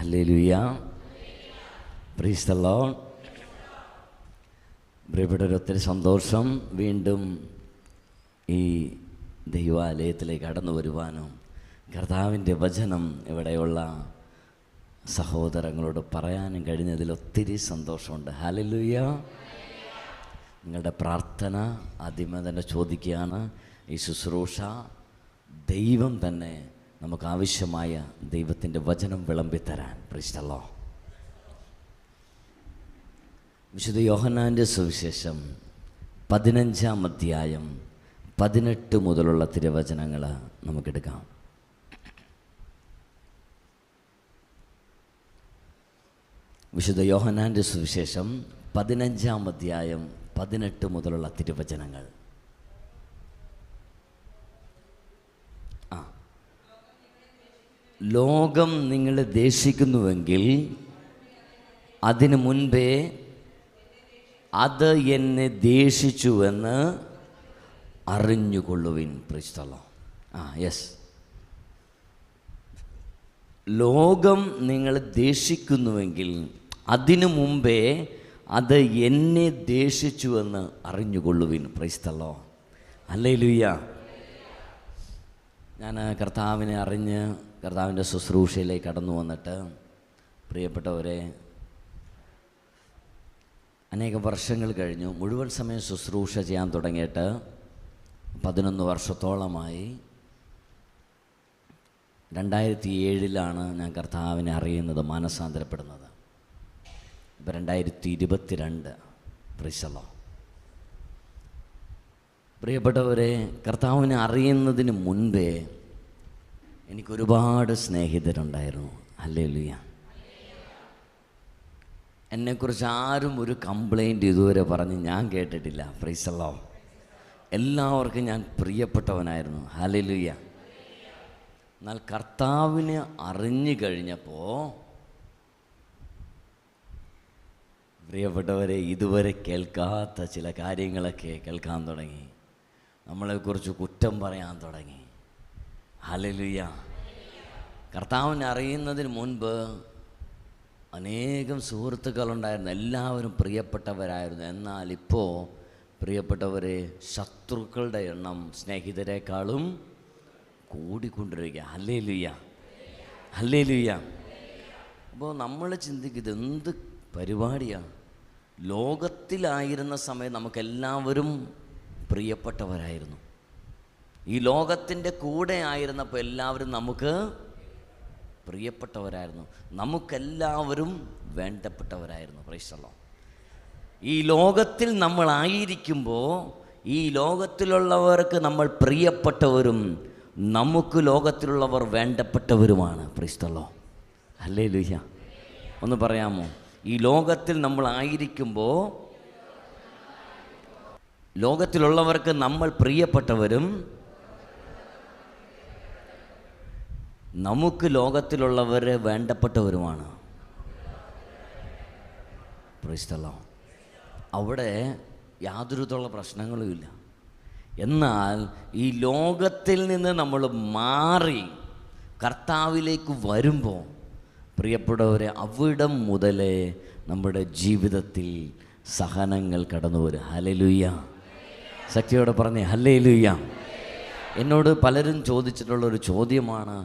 Hallelujah. Price the Lord. പ്രിയപ്പെട്ടവർ, ഒത്തിരി സന്തോഷം വീണ്ടും ഈ ദൈവാലയത്തിലേക്ക് കടന്നു വരുവാനും കർത്താവിൻ്റെ വചനം ഇവിടെയുള്ള സഹോദരങ്ങളോട് പറയാനും കഴിഞ്ഞതിൽ ഒത്തിരി സന്തോഷമുണ്ട്. ഹല്ലേലൂയ. നിങ്ങളുടെ പ്രാർത്ഥന ആദ്യമേ തന്നെ ചോദിക്കുകയാണ്. ഈ ശുശ്രൂഷ ദൈവം തന്നെ നമുക്ക് ആവശ്യമായ ദൈവത്തിൻ്റെ വചനം വിളമ്പിത്തരാൻ. Price the Lord. വിശുദ്ധ യോഹന്നാൻ്റെ സുവിശേഷം 15-ാം അധ്യായം 18 മുതലുള്ള തിരുവചനങ്ങൾ നമുക്കെടുക്കാം. വിശുദ്ധ യോഹന്നാൻ്റെ സുവിശേഷം 15-ാം അധ്യായം 18 മുതലുള്ള തിരുവചനങ്ങൾ. ലോകം നിങ്ങളെ ദ്വേഷിക്കുന്നുവെങ്കിൽ അതിനു മുൻപേ അത് എന്നെ ദ്വേഷിച്ചുവെന്ന് അറിഞ്ഞുകൊള്ളുവിൻ. Praise the lord. യെസ്, ലോകം നിങ്ങളെ ദ്വേഷിക്കുന്നുവെങ്കിൽ അതിനു മുമ്പേ അത് എന്നെ ദ്വേഷിച്ചുവെന്ന് അറിഞ്ഞുകൊള്ളുവിൻ. Praise the lord. ഹല്ലേലൂയ. ഞാൻ കർത്താവിനെ അറിഞ്ഞ് കർത്താവിൻ്റെ ശുശ്രൂഷയിലേക്ക് കടന്നു വന്നിട്ട്, പ്രിയപ്പെട്ടവരെ, അനേകം വർഷങ്ങൾ കഴിഞ്ഞു. മുഴുവൻ സമയം ശുശ്രൂഷ ചെയ്യാൻ തുടങ്ങിയിട്ട് 11 വർഷത്തോളമായി. 2007 ഞാൻ കർത്താവിനെ അറിയുന്നത്, മാനസാന്തരപ്പെടുന്നത്. ഇപ്പോൾ 2022. Price the Lord. പ്രിയപ്പെട്ടവരെ, കർത്താവിനെ അറിയുന്നതിന് മുൻപേ എനിക്കൊരുപാട് സ്നേഹിതരുണ്ടായിരുന്നു. ഹല്ലേലൂയ. എന്നെക്കുറിച്ച് ആരും ഒരു കംപ്ലൈൻറ്റ് ഇതുവരെ പറഞ്ഞ് ഞാൻ കേട്ടിട്ടില്ല. Price the Lord. എല്ലാവർക്കും ഞാൻ പ്രിയപ്പെട്ടവനായിരുന്നു. ഹല്ലേലൂയ. എന്നാൽ കർത്താവിനെ അറിഞ്ഞു കഴിഞ്ഞപ്പോൾ, പ്രിയപ്പെട്ടവരെ, ഇതുവരെ കേൾക്കാത്ത ചില കാര്യങ്ങളൊക്കെ കേൾക്കാൻ തുടങ്ങി. നമ്മളെക്കുറിച്ച് കുറ്റം പറയാൻ തുടങ്ങി. ഹല്ലേലൂയ. കർത്താവിനെ അറിയുന്നതിന് മുൻപ് അനേകം സുഹൃത്തുക്കളുണ്ടായിരുന്നു. എല്ലാവരും പ്രിയപ്പെട്ടവരായിരുന്നു. എന്നാൽ ഇപ്പോൾ, പ്രിയപ്പെട്ടവരെ, ശത്രുക്കളുടെ എണ്ണം സ്നേഹിതരെക്കാളും കൂടിക്കൊണ്ടിരിക്കുക. ഹല്ലേലൂയ. ഹല്ലേലൂയ. അപ്പോൾ നമ്മൾ ചിന്തിക്കും, ഇതെന്ത് പരിപാടിയാണ്? ലോകത്തിലായിരുന്ന സമയം നമുക്കെല്ലാവരും പ്രിയപ്പെട്ടവരായിരുന്നു. ഈ ലോകത്തിൻ്റെ കൂടെ ആയിരുന്നപ്പോൾ എല്ലാവരും നമുക്ക് പ്രിയപ്പെട്ടവരായിരുന്നു. നമുക്കെല്ലാവരും വേണ്ടപ്പെട്ടവരായിരുന്നു. Praise the lord. ഈ ലോകത്തിൽ നമ്മളായിരിക്കുമ്പോൾ ഈ ലോകത്തിലുള്ളവർക്ക് നമ്മൾ പ്രിയപ്പെട്ടവരും നമുക്ക് ലോകത്തിലുള്ളവർ വേണ്ടപ്പെട്ടവരുമാണ്. Praise the lord. ഹല്ലേലൂയ. ഒന്ന് പറയാമോ? ഈ ലോകത്തിൽ നമ്മളായിരിക്കുമ്പോൾ ലോകത്തിലുള്ളവർക്ക് നമ്മൾ പ്രിയപ്പെട്ടവരും നമുക്ക് ലോകത്തിലുള്ളവരെ വേണ്ടപ്പെട്ടവരുമാണ്. Praise the lord. അവിടെ യാതൊരു വിധമുള്ള പ്രശ്നങ്ങളുമില്ല. എന്നാൽ ഈ ലോകത്തിൽ നിന്ന് നമ്മൾ മാറി കർത്താവിലേക്ക് വരുമ്പോൾ, പ്രിയപ്പെട്ടവരെ, അവിടം മുതലേ നമ്മുടെ ജീവിതത്തിൽ സഹനങ്ങൾ കടന്നു വരും. ഹല്ലേലൂയ. ശക്തിയോടെ പറഞ്ഞേ ഹല്ലേലൂയ. എന്നോട് പലരും ചോദിച്ചിട്ടുള്ളൊരു ചോദ്യമാണ്,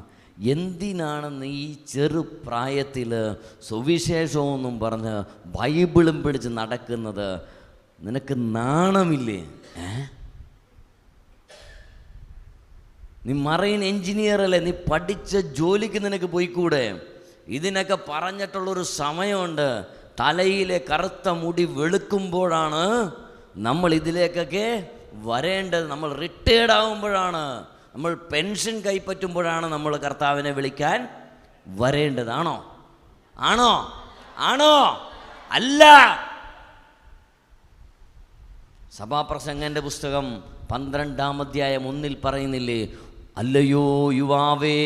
എന്തിനാണ് നീ ഈ ചെറുപ്രായത്തിൽ സുവിശേഷമൊന്നും പറഞ്ഞ് ബൈബിളും പിടിച്ച് നടക്കുന്നത്? നിനക്ക് നാണമില്ലേ? നീ മറൈൻ എൻജിനീയർ അല്ലേ? നീ പഠിച്ച ജോലിക്ക് നിനക്ക് പോയിക്കൂടെ? ഇതിനൊക്കെ പറഞ്ഞിട്ടുള്ളൊരു സമയമുണ്ട്. തലയിലെ കറുത്ത മുടി വെളുക്കുമ്പോഴാണ് നമ്മൾ ഇതിലേക്കൊക്കെ വരേണ്ടത്. നമ്മൾ റിട്ടയേർഡ് ആകുമ്പോഴാണ്, നമ്മൾ പെൻഷൻ കൈപ്പറ്റുമ്പോഴാണ് നമ്മൾ കർത്താവിനെ വിളിക്കാൻ വരേണ്ടത്. ആണോ? ആണോ? ആണോ? അല്ല. സഭാപ്രസംഗൻ്റെ പുസ്തകം 12-ാം അധ്യായം 1 പറയുന്നില്ലേ, അല്ലയോ യുവാവേ,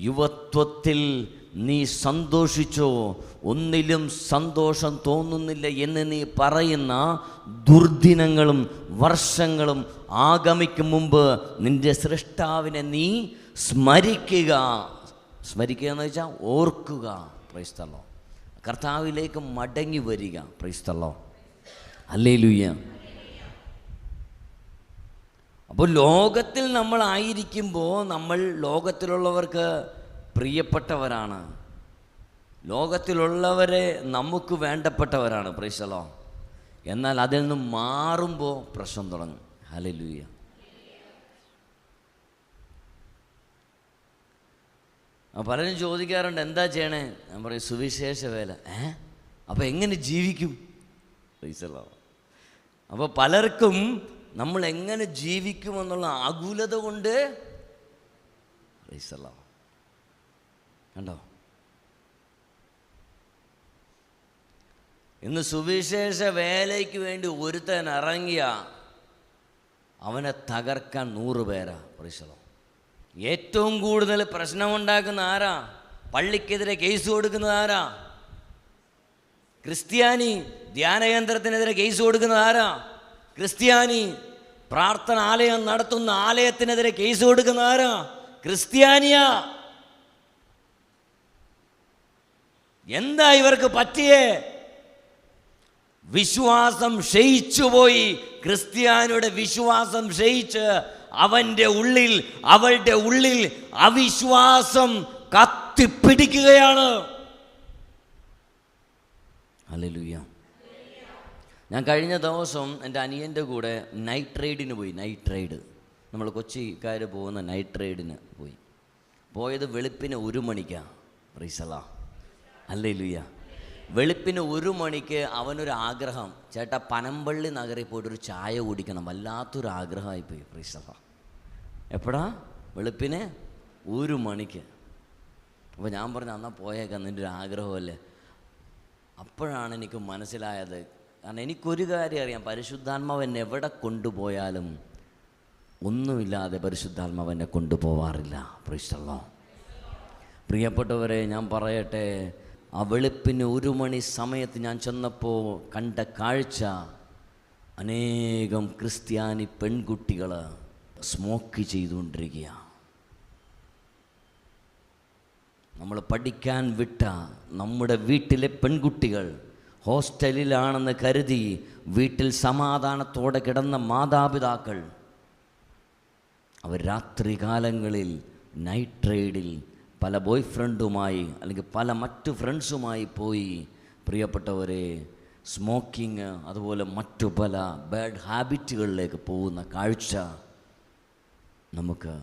യുവത്വത്തിൽ നീ സന്തോഷിച്ചോ, ഒന്നിലും സന്തോഷം തോന്നുന്നില്ല എന്ന് നീ പറയുന്ന ദുർദിനങ്ങളും വർഷങ്ങളും ആഗമിക്കും മുമ്പ് നിന്റെ സൃഷ്ടാവിനെ നീ സ്മരിക്കുക. സ്മരിക്കുക എന്ന് വെച്ചാൽ ഓർക്കുക. Price the Lord. കർത്താവിലേക്ക് മടങ്ങി വരിക. Price the lord. ഹല്ലേലൂയ. അപ്പോൾ ലോകത്തിൽ നമ്മളായിരിക്കുമ്പോൾ നമ്മൾ ലോകത്തിലുള്ളവർക്ക് പ്രിയപ്പെട്ടവരാണ്. ലോകത്തിലുള്ളവരെ നമുക്ക് വേണ്ടപ്പെട്ടവരാണ്. Price the Lord. എന്നാൽ അതിൽ നിന്ന് മാറുമ്പോൾ പ്രശ്നം തുടങ്ങും. ഹല്ലേലൂയ. പലരും ചോദിക്കാറുണ്ട്, എന്താ ചെയ്യണേ? ഞാൻ പറയും, സുവിശേഷ വേല. അപ്പോൾ എങ്ങനെ ജീവിക്കും? Price the lord. അപ്പോൾ പലർക്കും നമ്മൾ എങ്ങനെ ജീവിക്കുമെന്നുള്ള ആകുലത കൊണ്ട്, പ്രൈസ് ദി ലോർഡ്, കണ്ടോ, ഇന്ന് സുവിശേഷ വേലയ്ക്ക് വേണ്ടി ഒരുത്തൻ ഇറങ്ങിയ അവനെ തകർക്കാൻ 100 പേരാ. Price the Lord. ഏറ്റവും കൂടുതൽ പ്രശ്നമുണ്ടാക്കുന്ന ആരാ? പള്ളിക്കെതിരെ കേസ് കൊടുക്കുന്നത് ആരാ? ക്രിസ്ത്യാനി. ധ്യാനകേന്ദ്രത്തിനെതിരെ കേസ് കൊടുക്കുന്നത് ആരാ? ക്രിസ്ത്യാനി. പ്രാർത്ഥന ആലയം നടത്തുന്ന ആലയത്തിനെതിരെ കേസ് കൊടുക്കുന്ന ആരാ? ക്രിസ്ത്യാനിയാ. എന്താ ഇവർക്ക് പറ്റിയേ? വിശ്വാസം ക്ഷയിച്ചുപോയി. ക്രിസ്ത്യാനിയുടെ വിശ്വാസം ക്ഷയിച്ച് അവൻ്റെ ഉള്ളിൽ, അവളുടെ ഉള്ളിൽ അവിശ്വാസം കത്തിപ്പിടിക്കുകയാണ്. ഹല്ലേലൂയ. ഞാൻ കഴിഞ്ഞ ദിവസം എൻ്റെ അനിയൻ്റെ കൂടെ നൈറ്റ് റൈഡിന് പോയി. നൈറ്റ് റൈഡ്, നമ്മൾ കൊച്ചിക്കാർ പോകുന്ന നൈറ്റ് റൈഡിന് പോയത് വെളുപ്പിന് 1 മണിക്കാണ്. Price the lord. ഹല്ലേലൂയ. വെളുപ്പിന് 1 മണിക്ക് അവനൊരു ആഗ്രഹം, ചേട്ടാ പനമ്പള്ളി നഗറിൽ പോയിട്ടൊരു ചായ കുടിക്കണം. വല്ലാത്തൊരു ആഗ്രഹമായിപ്പോയി. Price the Lord. എപ്പോഴാ? വെളുപ്പിന് 1 മണിക്ക്. അപ്പോൾ ഞാൻ പറഞ്ഞു, എന്നാൽ പോയേക്കാം, നിൻ്റെ ഒരു ആഗ്രഹമല്ലേ. അപ്പോഴാണ് എനിക്ക് മനസ്സിലായത്, കാരണം എനിക്കൊരു കാര്യം അറിയാം, പരിശുദ്ധാത്മാവ് എന്നെ എവിടെ കൊണ്ടുപോയാലും ഒന്നുമില്ലാതെ പരിശുദ്ധാത്മാവ് എന്നെ കൊണ്ടുപോവാറില്ല. Price the Lord. പ്രിയപ്പെട്ടവരെ, ഞാൻ പറയട്ടെ, ആ വെളുപ്പിന് 1 മണി സമയത്ത് ഞാൻ ചെന്നപ്പോൾ കണ്ട കാഴ്ച, അനേകം ക്രിസ്ത്യാനി പെൺകുട്ടികൾ സ്മോക്ക് ചെയ്തുകൊണ്ടിരിക്കുക. നമ്മൾ പഠിക്കാൻ വിട്ട നമ്മുടെ വീട്ടിലെ പെൺകുട്ടികൾ ഹോസ്റ്റലിലാണെന്ന് കരുതി വീട്ടിൽ സമാധാനത്തോടെ കിടന്ന മാതാപിതാക്കൾ, അവർ രാത്രികാലങ്ങളിൽ നൈറ്റ് റൈഡിൽ പല ബോയ് ഫ്രണ്ടുമായി അല്ലെങ്കിൽ പല മറ്റു ഫ്രണ്ട്സുമായി പോയി, പ്രിയപ്പെട്ടവരെ, സ്മോക്കിങ് അതുപോലെ മറ്റു പല ബാഡ് ഹാബിറ്റുകളിലേക്ക് പോകുന്ന കാഴ്ച നമുക്ക്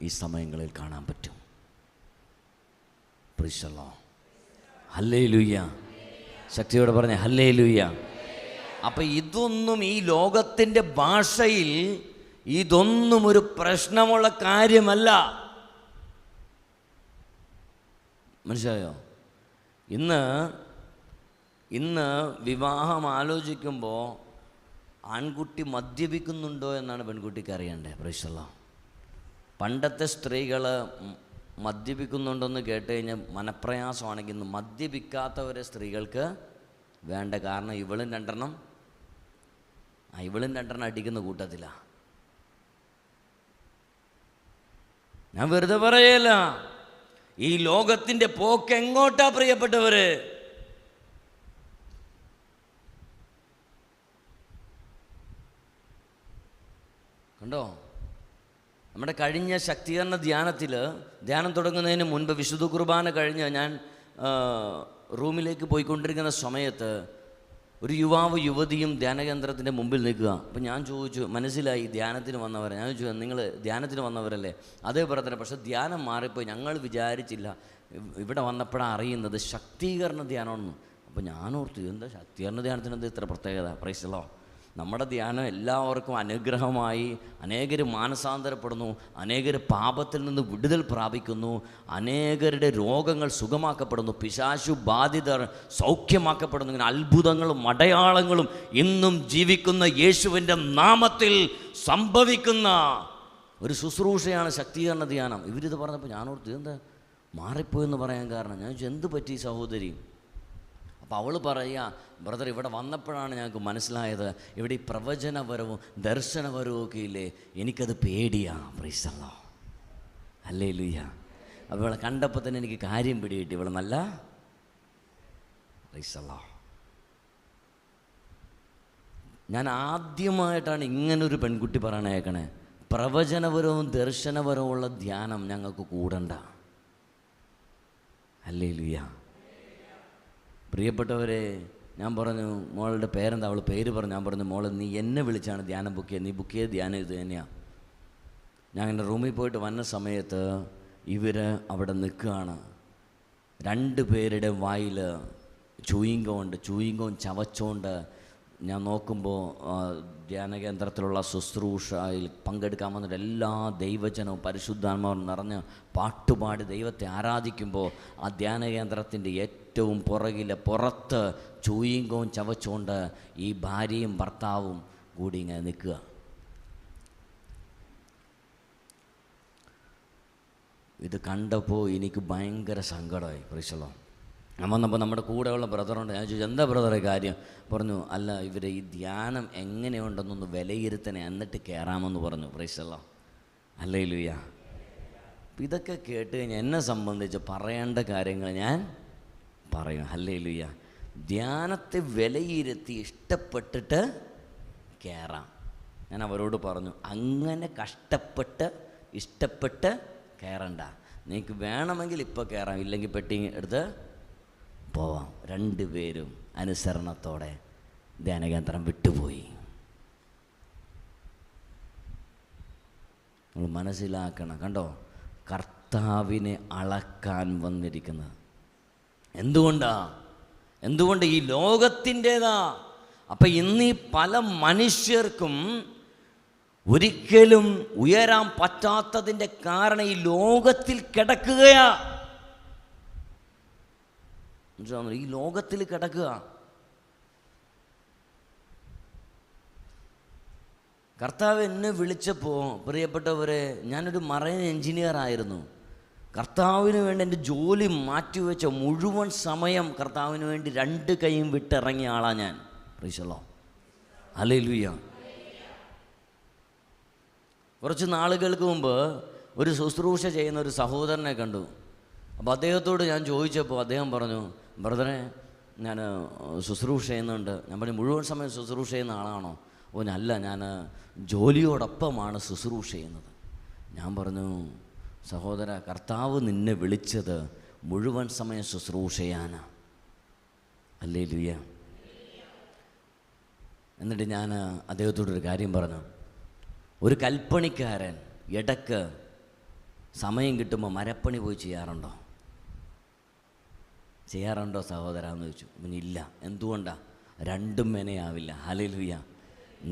ഈ സമയങ്ങളിൽ കാണാൻ പറ്റും. Price the lord. ഹല്ലേലൂയ. ശക്തിയോടെ പറഞ്ഞേ ഹല്ലേലൂയ. അപ്പം ഇതൊന്നും ഈ ലോകത്തിൻ്റെ ഭാഷയിൽ ഇതൊന്നും ഒരു പ്രശ്നമുള്ള കാര്യമല്ല. മനസ്സിലായോ? ഇന്ന് വിവാഹം ആലോചിക്കുമ്പോൾ ആൺകുട്ടി മദ്യപിക്കുന്നുണ്ടോ എന്നാണ് പെൺകുട്ടിക്ക് അറിയണ്ടേ. Price the Lord. പണ്ടത്തെ സ്ത്രീകൾ മദ്യപിക്കുന്നുണ്ടെന്ന് കേട്ട് കഴിഞ്ഞാൽ മനപ്രയാസമാണെങ്കിൽ ഇന്ന് മദ്യപിക്കാത്തവരെ സ്ത്രീകൾക്ക് വേണ്ട. കാരണം ഇവളും രണ്ടെണ്ണം അടിക്കുന്ന കൂട്ടത്തിലാണ്. ഞാൻ വെറുതെ പറയല്ല. ഈ ലോകത്തിൻ്റെ പോക്ക് എങ്ങോട്ടാ പ്രിയപ്പെട്ടവര്? കണ്ടോ? നമ്മുടെ കഴിഞ്ഞ ശക്തീകരണ ധ്യാനം തുടങ്ങുന്നതിന് മുൻപ് വിശുദ്ധ കുർബാന കഴിഞ്ഞ് ഞാൻ റൂമിലേക്ക് പോയിക്കൊണ്ടിരിക്കുന്ന സമയത്ത് ഒരു യുവാവ് യുവതിയും ധ്യാനകേന്ദ്രത്തിൻ്റെ മുമ്പിൽ നിൽക്കുക. അപ്പം ഞാൻ ചോദിച്ചു, മനസ്സിലായി ധ്യാനത്തിന് വന്നവരെ. ഞാൻ ചോദിച്ചു, നിങ്ങൾ ധ്യാനത്തിന് വന്നവരല്ലേ? അതേ പറഞ്ഞ, പക്ഷേ ധ്യാനം മാറിപ്പോയി, ഞങ്ങൾ വിചാരിച്ചില്ല, ഇവിടെ വന്നപ്പോഴാണ് അറിയുന്നത് ശക്തീകരണ ധ്യാനമാണെന്ന്. അപ്പോൾ ഞാനോർത്തു, എന്താ ശക്തീകരണ ധ്യാനത്തിന് എന്താ ഇത്ര പ്രത്യേകത? Price the Lord. നമ്മുടെ ധ്യാനം എല്ലാവർക്കും അനുഗ്രഹമായി, അനേകർ മാനസാന്തരപ്പെടുന്നു, അനേകർ പാപത്തിൽ നിന്ന് വിടുതൽ പ്രാപിക്കുന്നു, അനേകരുടെ രോഗങ്ങൾ സുഖമാക്കപ്പെടുന്നു, പിശാചു ബാധിതർ സൗഖ്യമാക്കപ്പെടുന്നു. ഇങ്ങനെ അത്ഭുതങ്ങളും അടയാളങ്ങളും ഇന്നും ജീവിക്കുന്ന യേശുവിൻ്റെ നാമത്തിൽ സംഭവിക്കുന്ന ഒരു ശുശ്രൂഷയാണ് ശക്തീകരണ ധ്യാനം. ഇവരിത് പറഞ്ഞപ്പോൾ ഞാനോർത്ത്, എന്താ മാറിപ്പോയെന്ന് പറയാൻ കാരണം? ഞാൻ ചോദിച്ചു, എന്ത് പറ്റി സഹോദരി? അപ്പോൾ അവൾ പറയുക, ബ്രദർ, ഇവിടെ വന്നപ്പോഴാണ് ഞങ്ങൾക്ക് മനസ്സിലായത്, ഇവിടെ ഈ പ്രവചനപരവും ദർശനപരവും ഒക്കെ ഇല്ലേ, എനിക്കത് പേടിയാണ്. Price the lord. ഹല്ലേലൂയ. അപ്പോൾ ഇവളെ കണ്ടപ്പോൾ തന്നെ എനിക്ക് കാര്യം പിടികിട്ടി, ഇവളെ നല്ല ഞാൻ ആദ്യമായിട്ടാണ് ഇങ്ങനൊരു പെൺകുട്ടി പറയണേക്കണേ, പ്രവചനപരവും ദർശനപരവും ഉള്ള ധ്യാനം ഞങ്ങൾക്ക് കൂടണ്ട. ഹല്ലേലൂയ. പ്രിയപ്പെട്ടവരെ, ഞാൻ പറഞ്ഞു മോളുടെ പേരെന്താ, അവൾ പേര് പറഞ്ഞു. ഞാൻ പറഞ്ഞു മോളെ നീ എന്നെ വിളിച്ചാണ് ധ്യാനം ബുക്ക് ചെയ്ത്, നീ ബുക്ക് ചെയ്ത് ധ്യാനം ഇത് തന്നെയാണ്. ഞാൻ എൻ്റെ റൂമിൽ പോയിട്ട് വന്ന സമയത്ത് ഇവർ അവിടെ നിൽക്കുകയാണ്. 2 പേരുടെ വായിൽ ചൂയിങ്കമുണ്ട്. ചൂയിങ്കവും ചവച്ചുകൊണ്ട് ഞാൻ നോക്കുമ്പോൾ ധ്യാനകേന്ദ്രത്തിലുള്ള ശുശ്രൂഷയിൽ പങ്കെടുക്കാൻ വന്നിട്ട് എല്ലാ ദൈവജനവും പരിശുദ്ധാത്മാവും നിറഞ്ഞ് പാട്ടുപാടി ദൈവത്തെ ആരാധിക്കുമ്പോൾ ആ ധ്യാനകേന്ദ്രത്തിൻ്റെ ഏറ്റവും പുറത്ത് ചൂയിങ്കവും ചവച്ചുകൊണ്ട് ഈ ഭാര്യയും ഭർത്താവും കൂടി ഇങ്ങനെ നിൽക്കുക. ഇത് കണ്ടപ്പോൾ എനിക്ക് ഭയങ്കര സങ്കടമായി. പ്രൈസല്ലോ. ഞാൻ വന്നപ്പോൾ നമ്മുടെ കൂടെയുള്ള ബ്രദറുണ്ട്. ഞാൻ ചോദിച്ചു എന്താ ബ്രദറെ കാര്യം? പറഞ്ഞു അല്ല ഇവർ ഈ ധ്യാനം എങ്ങനെയുണ്ടെന്നൊന്ന് വിലയിരുത്തണേ, എന്നിട്ട് കയറാമെന്ന് പറഞ്ഞു. പ്രൈസല്ലോ. ഹല്ലേലൂയ. അപ്പം ഇതൊക്കെ കേട്ട് കഴിഞ്ഞാൽ എന്നെ സംബന്ധിച്ച് പറയേണ്ട കാര്യങ്ങൾ ഞാൻ പറയും. ഹല്ലേലൂയ. ധ്യാനത്തെ വിലയിരുത്തി ഇഷ്ടപ്പെട്ടിട്ട് കയറാം. ഞാൻ അവരോട് പറഞ്ഞു അങ്ങനെ കഷ്ടപ്പെട്ട് ഇഷ്ടപ്പെട്ട് കയറണ്ട, നിങ്ങൾക്ക് വേണമെങ്കിൽ ഇപ്പോൾ കയറാം, ഇല്ലെങ്കിൽ പെട്ടി എടുത്ത് പോവാം. 2 പേരും അനുസരണത്തോടെ ധ്യാനകേന്ദ്രം വിട്ടുപോയി. നമ്മൾ മനസ്സിലാക്കണം. കണ്ടോ, കർത്താവിനെ അളക്കാൻ വന്നിരിക്കുന്നത് എന്തുകൊണ്ട് ഈ ലോകത്തിൻ്റെതാ. അപ്പം ഇന്ന് ഈ പല മനുഷ്യർക്കും ഒരിക്കലും ഉയരാൻ പറ്റാത്തതിൻ്റെ കാരണം ഈ ലോകത്തിൽ കിടക്കുകയാ. ഈ ലോകത്തിൽ കിടക്കുക. കർത്താവ് എന്നെ വിളിച്ചപ്പോൾ പ്രിയപ്പെട്ടവരെ, ഞാനൊരു മറൈൻ എഞ്ചിനീയർ ആയിരുന്നു. കർത്താവിന് വേണ്ടി എൻ്റെ ജോലി മാറ്റിവെച്ച മുഴുവൻ സമയം കർത്താവിന് വേണ്ടി 2 കൈയും വിട്ടിറങ്ങിയ ആളാണ് ഞാൻ. Price the lord. ഹല്ലേലൂയ. കുറച്ച് നാളുകൾക്ക് മുമ്പ് ഒരു ശുശ്രൂഷ ചെയ്യുന്ന ഒരു സഹോദരനെ കണ്ടു. അപ്പോൾ അദ്ദേഹത്തോട് ഞാൻ ചോദിച്ചപ്പോൾ അദ്ദേഹം പറഞ്ഞു, ബ്രദറെ ഞാൻ ശുശ്രൂഷ ചെയ്യുന്നുണ്ട്. ഞാൻ പറഞ്ഞു മുഴുവൻ സമയം ശുശ്രൂഷ ചെയ്യുന്ന ആളാണോ? ഓ അല്ല, ഞാൻ ജോലിയോടൊപ്പമാണ് ശുശ്രൂഷ ചെയ്യുന്നത്. ഞാൻ പറഞ്ഞു സഹോദര, കർത്താവ് നിന്നെ വിളിച്ചത് മുഴുവൻ സമയം ശുശ്രൂഷ ചെയ്യാനാണ്. ഹല്ലേലൂയ. എന്നിട്ട് ഞാൻ അദ്ദേഹത്തോടൊരു കാര്യം പറഞ്ഞു. ഒരു കൽപ്പണിക്കാരൻ ഇടയ്ക്ക് സമയം കിട്ടുമ്പോൾ മരപ്പണി പോയി ചെയ്യാറുണ്ടോ സഹോദര എന്ന് ചോദിച്ചു. പിന്നെ ഇല്ല. എന്തുകൊണ്ടാണ്? 2 മെനയാവില്ല. ഹല്ലേലൂയ.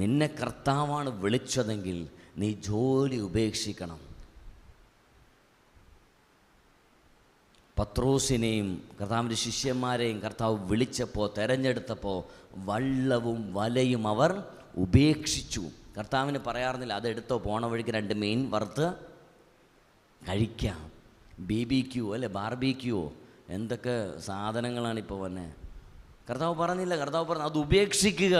നിന്നെ കർത്താവാണ് വിളിച്ചതെങ്കിൽ നീ ജോലി ഉപേക്ഷിക്കണം. പത്രോസിനെയും കർത്താവിൻ്റെ ശിഷ്യന്മാരെയും കർത്താവ് വിളിച്ചപ്പോൾ, തിരഞ്ഞെടുത്തപ്പോൾ വള്ളവും വലയും അവർ ഉപേക്ഷിച്ചു. കർത്താവിന് പറയാറുന്നില്ല അതെടുത്തോ, പോണ വഴിക്ക് 2 മീൻ വറുത്ത് കഴിക്കാം. BBQ അല്ലെ, ബാർബിക്യൂ, എന്തൊക്കെ സാധനങ്ങളാണിപ്പോൾ വന്നെ. കർത്താവ് പറഞ്ഞില്ല. കർത്താവ് പറഞ്ഞു അത് ഉപേക്ഷിക്കുക.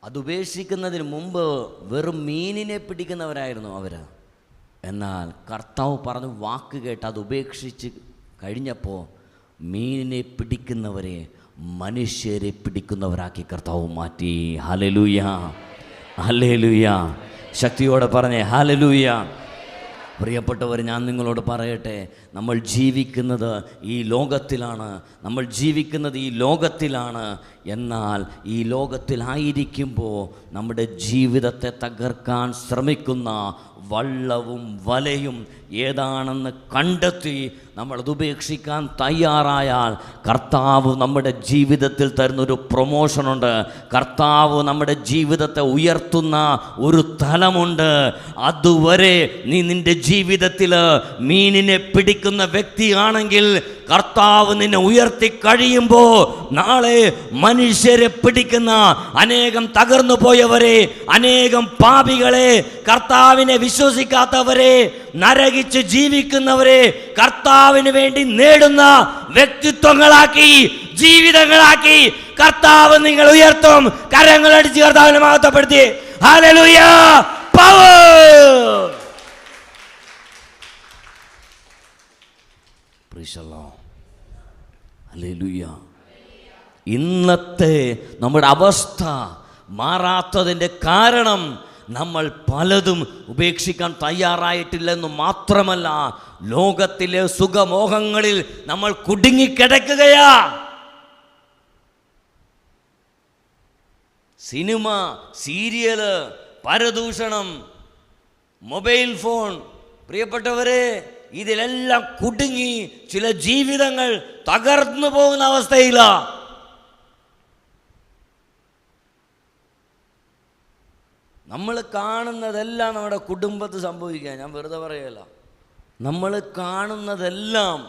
അതുപേക്ഷിക്കുന്നതിന് മുമ്പ് വെറും മീനിനെ പിടിക്കുന്നവരായിരുന്നു അവർ. എന്നാൽ കർത്താവ് പറഞ്ഞു വാക്ക് കേട്ട് അത് ഉപേക്ഷിച്ച് കഴിഞ്ഞപ്പോൾ മീനിനെ പിടിക്കുന്നവരെ മനുഷ്യരെ പിടിക്കുന്നവരാക്കി കർത്താവ് മാറ്റി. ഹല്ലേലൂയ. ഹല്ലേലൂയ. ശക്തിയോടെ പറഞ്ഞേ ഹല്ലേലൂയ. പ്രിയപ്പെട്ടവർ, ഞാൻ നിങ്ങളോട് പറയട്ടെ, നമ്മൾ ജീവിക്കുന്നത് ഈ ലോകത്തിലാണ്. എന്നാൽ ഈ ലോകത്തിലായിരിക്കുമ്പോൾ നമ്മുടെ ജീവിതത്തെ തകർക്കാൻ ശ്രമിക്കുന്ന വള്ളവും വലയും ഏതാണെന്ന് കണ്ടെത്തി നമ്മളത് ഉപേക്ഷിക്കാൻ തയ്യാറായാൽ കർത്താവ് നമ്മുടെ ജീവിതത്തിൽ തരുന്നൊരു പ്രൊമോഷനുണ്ട്. കർത്താവ് നമ്മുടെ ജീവിതത്തെ ഉയർത്തുന്ന ഒരു തലമുണ്ട്. അതുവരെ നീ നിൻ്റെ ജീവിതത്തിൽ മീനിനെ പിടിക്കുന്ന വ്യക്തിയാണെങ്കിൽ കർത്താവ് നിന്നെ ഉയർത്തി കഴിയുമ്പോൾ നാളെ മനുഷ്യരെ പിടിക്കുന്ന അനേകം തകർന്നു പോയവരെ, അനേകം പാപികളെ, കർത്താവിനെ വിശ്വസിക്കാത്തവരെ, നരകിച്ച് ജീവിക്കുന്നവരെ കർത്താവിന് വേണ്ടി നേടുന്ന വ്യക്തിത്വങ്ങളാക്കി, ജീവിതങ്ങളാക്കി കർത്താവ് നിങ്ങൾ ഉയർത്തും. കരങ്ങളടിച്ച് കർത്താവിനെ മഹത്വപ്പെടുത്തി. Hallelujah. Power. Praise the lord. Hallelujah. ഇന്നത്തെ നമ്മുടെ അവസ്ഥ മാറാത്തതിൻ്റെ കാരണം നമ്മൾ പലതും ഉപേക്ഷിക്കാൻ തയ്യാറായിട്ടില്ലെന്ന് മാത്രമല്ല, ലോകത്തിലെ സുഖമോഹങ്ങളിൽ നമ്മൾ കുടുങ്ങിക്കിടക്കുകയാ. സിനിമ, സീരിയല്, പരദൂഷണം, മൊബൈൽ ഫോൺ, പ്രിയപ്പെട്ടവരെ, ഇതിലെല്ലാം കുടുങ്ങി ചില ജീവിതങ്ങൾ തകർന്നു പോകുന്ന അവസ്ഥയിലാണ്. നമ്മൾ കാണുന്നതെല്ലാം നമ്മുടെ കുടുംബത്തിൽ സംഭവിക്കുക. ഞാൻ വെറുതെ പറയല്ല. നമ്മൾ കാണുന്നതെല്ലാം,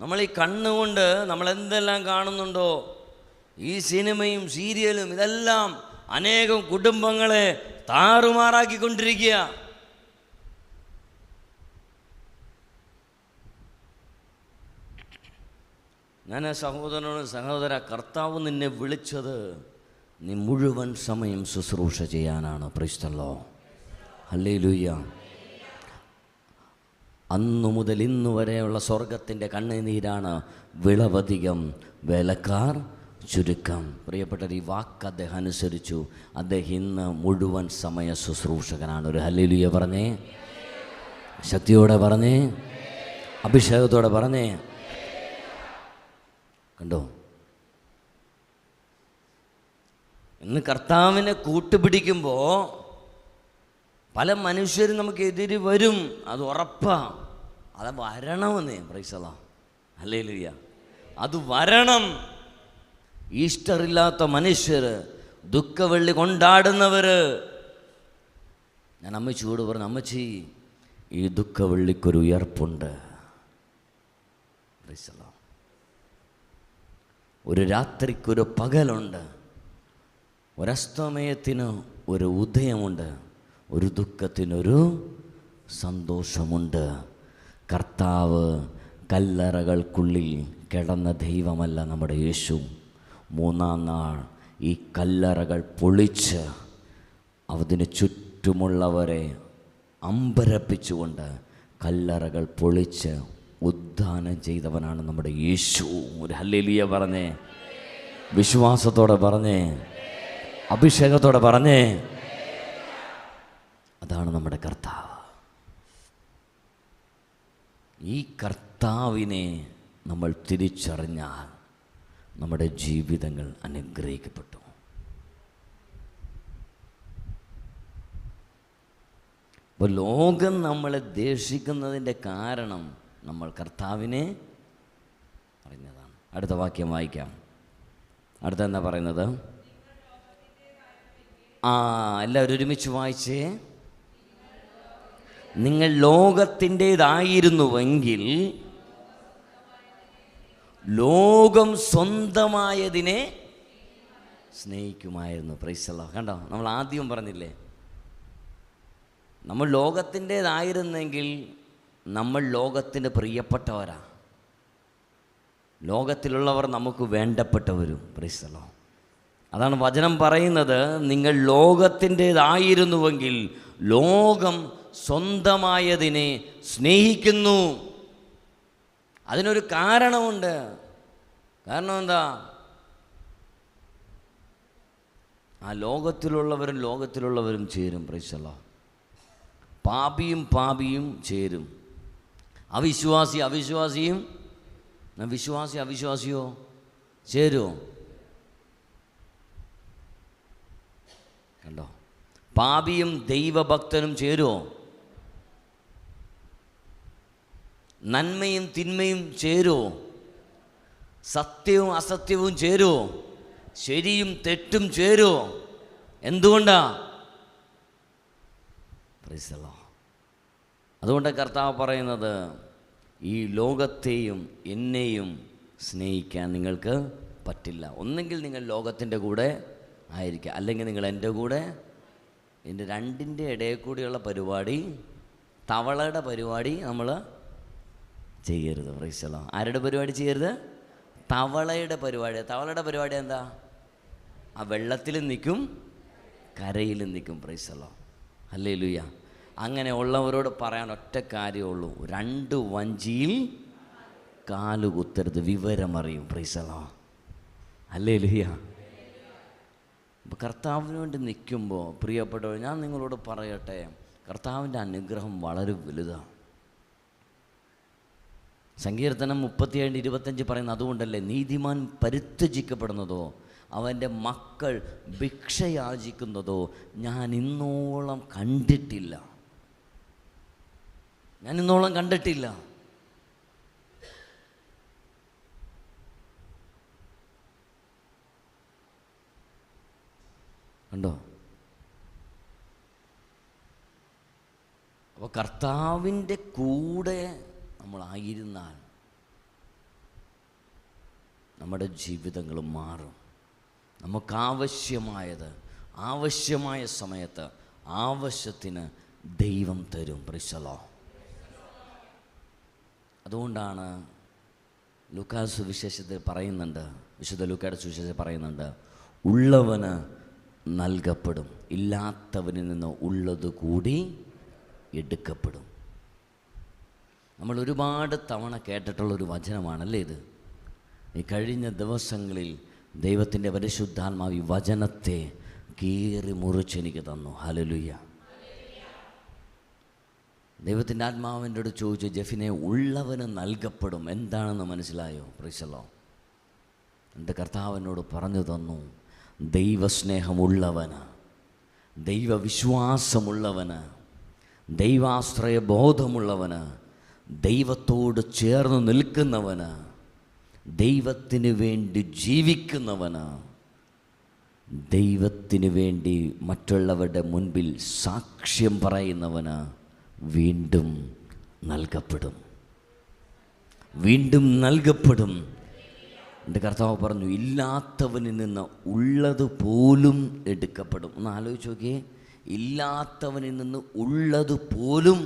നമ്മൾ ഈ കണ്ണുകൊണ്ട് നമ്മളെന്തെല്ലാം കാണുന്നുണ്ടോ, ഈ സിനിമയും സീരിയലും ഇതെല്ലാം അനേകം കുടുംബങ്ങളെ താറുമാറാക്കിക്കൊണ്ടിരിക്കുക. ഞാൻ സഹോദരനോട്, സഹോദര, കർത്താവ് നിന്നെ വിളിച്ചത് നീ മുഴുവൻ സമയം ശുശ്രൂഷ ചെയ്യാനാണ്. Price the lord. ഹല്ലേലൂയ. അന്നു മുതൽ ഇന്നു വരെയുള്ള സ്വർഗത്തിൻ്റെ കണ്ണുനീരാണ് വിളവധികം വേലക്കാർ ചുരുക്കം. പ്രിയപ്പെട്ടവർ, ഈ വാക്ക് അദ്ദേഹം അനുസരിച്ചു. അദ്ദേഹം ഇന്ന് മുഴുവൻ സമയ ശുശ്രൂഷകനാണ്. ഒരു ഹല്ലേലൂയ പറഞ്ഞേ, ശക്തിയോടെ പറഞ്ഞേ, അഭിഷേകത്തോടെ പറഞ്ഞേ. കണ്ടോ, ഇന്ന് കർത്താവിനെ കൂട്ടുപിടിക്കുമ്പോൾ പല മനുഷ്യരും നമുക്ക് എതിര് വരും, അത് ഉറപ്പാണ്. അത് വരണമെന്നേ. Praise the lord. ഹല്ലേലൂയ. അത് വരണം. ഈസ്റ്റർ ഇല്ലാത്ത മനുഷ്യർ, ദുഃഖവെള്ളി കൊണ്ടാടുന്നവർ, ഞാൻ അമ്മച്ചിയോട് പറഞ്ഞു, അമ്മച്ചി, ഈ ദുഃഖവെള്ളിക്കൊരു ഉയർപ്പുണ്ട്. Praise the lord. ഒരു രാത്രിക്കൊരു പകലുണ്ട്, ഒരസ്തമയത്തിന് ഒരു ഉദയമുണ്ട്, ഒരു ദുഃഖത്തിനൊരു സന്തോഷമുണ്ട്. കർത്താവ് കല്ലറകൾക്കുള്ളിൽ കിടന്ന ദൈവമല്ല നമ്മുടെ യേശു. മൂന്നാം നാൾ ഈ കല്ലറകൾ പൊളിച്ച് അതിന് ചുറ്റുമുള്ളവരെ അമ്പരപ്പിച്ചുകൊണ്ട് കല്ലറകൾ പൊളിച്ച് ഉദ്ധാനം ചെയ്തവനാണ് നമ്മുടെ യേശു. ഒരു ഹല്ലേലൂയ പറഞ്ഞേ, വിശ്വാസത്തോടെ പറഞ്ഞേ, അഭിഷേകത്തോടെ പറഞ്ഞേ. അതാണ് നമ്മുടെ കർത്താവ്. ഈ കർത്താവിനെ നമ്മൾ തിരിച്ചറിഞ്ഞാൽ നമ്മുടെ ജീവിതങ്ങൾ അനുഗ്രഹിക്കപ്പെട്ടു. അപ്പോൾ ലോകം നമ്മളെ ദേഷിക്കുന്നതിൻ്റെ കാരണം നമ്മൾ കർത്താവിനെ അറിഞ്ഞതാണ്. അടുത്ത വാക്യം വായിക്കാം. അടുത്ത എന്താ പറയുന്നത്? എല്ലാവരും ഒരുമിച്ച് വായിച്ചേ. നിങ്ങൾ ലോകത്തിൻ്റേതായിരുന്നുവെങ്കിൽ ലോകം സ്വന്തമായതിനെ സ്നേഹിക്കുമായിരുന്നു. Praise the lord. കണ്ടോ, നമ്മൾ ആദ്യം പറഞ്ഞില്ലേ, നമ്മൾ ലോകത്തിൻ്റേതായിരുന്നെങ്കിൽ നമ്മൾ ലോകത്തിന് പ്രിയപ്പെട്ടവരാ, ലോകത്തിലുള്ളവർ നമുക്ക് വേണ്ടപ്പെട്ടവരും. Price the Lord. അതാണ് വചനം പറയുന്നത്, നിങ്ങൾ ലോകത്തിൻ്റേതായിരുന്നുവെങ്കിൽ ലോകം സ്വന്തമായതിനെ സ്നേഹിക്കുന്നു. അതിനൊരു കാരണമുണ്ട്. കാരണം എന്താ? ആ ലോകത്തിലുള്ളവരും ചേരും. Price the Lord. പാപിയും ചേരും, അവിശ്വാസിയും അവിശ്വാസിയോ ചേരുമോ? കണ്ടോ, പാപിയും ദൈവഭക്തനും ചേരുമോ? നന്മയും തിന്മയും ചേരുമോ? സത്യവും അസത്യവും ചേരുമോ? ശരിയും തെറ്റും ചേരുമോ? എന്തുകൊണ്ടാ? Price the Lord. അതുകൊണ്ട് കർത്താവ് പറയുന്നത്, ഈ ലോകത്തെയും എന്നെയും സ്നേഹിക്കാൻ നിങ്ങൾക്ക് പറ്റില്ല. ഒന്നെങ്കിൽ നിങ്ങൾ ലോകത്തിൻ്റെ കൂടെ ആയിരിക്കുക, അല്ലെങ്കിൽ നിങ്ങൾ എൻ്റെ കൂടെ. ഇതിൻ്റെ രണ്ടിൻ്റെ ഇടയിൽ കൂടിയുള്ള പരിപാടി, തവളയുടെ പരിപാടി നമ്മൾ ചെയ്യരുത്. Price the Lord. ആരുടെ പരിപാടി ചെയ്യരുത്? തവളയുടെ പരിപാടി. തവളയുടെ പരിപാടി എന്താ? ആ വെള്ളത്തിലും നിൽക്കും, കരയിലും നിൽക്കും. Price the lord. ഹല്ലേലൂയ. അങ്ങനെ ഉള്ളവരോട് പറയാൻ ഒറ്റ കാര്യമുള്ളൂ, 2 വഞ്ചിയിൽ കാല് കുത്തരുത്, വിവരമറിയും. പ്രൈസലോ, ഹല്ലേലൂയ. അപ്പോൾ കർത്താവിന് വേണ്ടി നിൽക്കുമ്പോൾ പ്രിയപ്പെട്ടവർ, ഞാൻ നിങ്ങളോട് പറയട്ടെ, കർത്താവിൻ്റെ അനുഗ്രഹം വളരെ വലുതാണ്. സങ്കീർത്തനം 37:25 പറയുന്നത് അതുകൊണ്ടല്ലേ, നീതിമാൻ പരിത്യജിക്കപ്പെടുന്നതോ അവൻ്റെ മക്കൾ ഭിക്ഷയാചിക്കുന്നതോ ഞാൻ ഇന്നോളം കണ്ടിട്ടില്ല. കണ്ടോ? അപ്പോൾ കർത്താവിൻ്റെ കൂടെ നമ്മളായിരുന്നാൽ നമ്മുടെ ജീവിതങ്ങൾ മാറും. നമുക്കാവശ്യമായത് ആവശ്യമായ സമയത്ത് ആവശ്യത്തിന് ദൈവം തരും. പ്രൈസലോ. അതുകൊണ്ടാണ് ലൂക്കാസ് സുവിശേഷത്തിൽ പറയുന്നുണ്ട്, വിശുദ്ധ ലൂക്കയുടെ സുവിശേഷത്തിൽ പറയുന്നുണ്ട്, ഉള്ളവന് നൽകപ്പെടും, ഇല്ലാത്തവനിൽ നിന്ന് ഉള്ളത് കൂടി എടുക്കപ്പെടും. നമ്മൾ ഒരുപാട് തവണ കേട്ടിട്ടുള്ളൊരു വചനമാണല്ലേ ഇത്. ഈ കഴിഞ്ഞ ദിവസങ്ങളിൽ ദൈവത്തിൻ്റെ പരിശുദ്ധാത്മാവ് ഈ വചനത്തെ കീറി മുറിച്ചെനിക്ക് തന്നു. ഹല്ലേലൂയ. ദൈവത്തിൻ്റെ ആത്മാവിൻ്റെ അടുത്ത് ചോദിച്ചു, ജെഫിനെ, ഉള്ളവന് നൽകപ്പെടും എന്താണെന്ന് മനസ്സിലായോ? പ്രൈസലോ. എൻ്റെ കർത്താവിനോട് പറഞ്ഞു തന്നു, ദൈവസ്നേഹമുള്ളവന്, ദൈവവിശ്വാസമുള്ളവന്, ദൈവാശ്രയ ബോധമുള്ളവന്, ദൈവത്തോട് ചേർന്ന് നിൽക്കുന്നവന്, ദൈവത്തിന് വേണ്ടി ജീവിക്കുന്നവന്, ദൈവത്തിന് വേണ്ടി മറ്റുള്ളവരുടെ മുൻപിൽ സാക്ഷ്യം പറയുന്നവന് വീണ്ടും നൽകപ്പെടും, വീണ്ടും നൽകപ്പെടും. എൻ്റെ കർത്താവ് പറഞ്ഞു, ഇല്ലാത്തവനിൽ നിന്ന് ഉള്ളത് പോലും എടുക്കപ്പെടും. ഒന്ന് ആലോചിച്ച് നോക്കിയേ, ഇല്ലാത്തവനിൽ നിന്ന് ഉള്ളത് പോലും.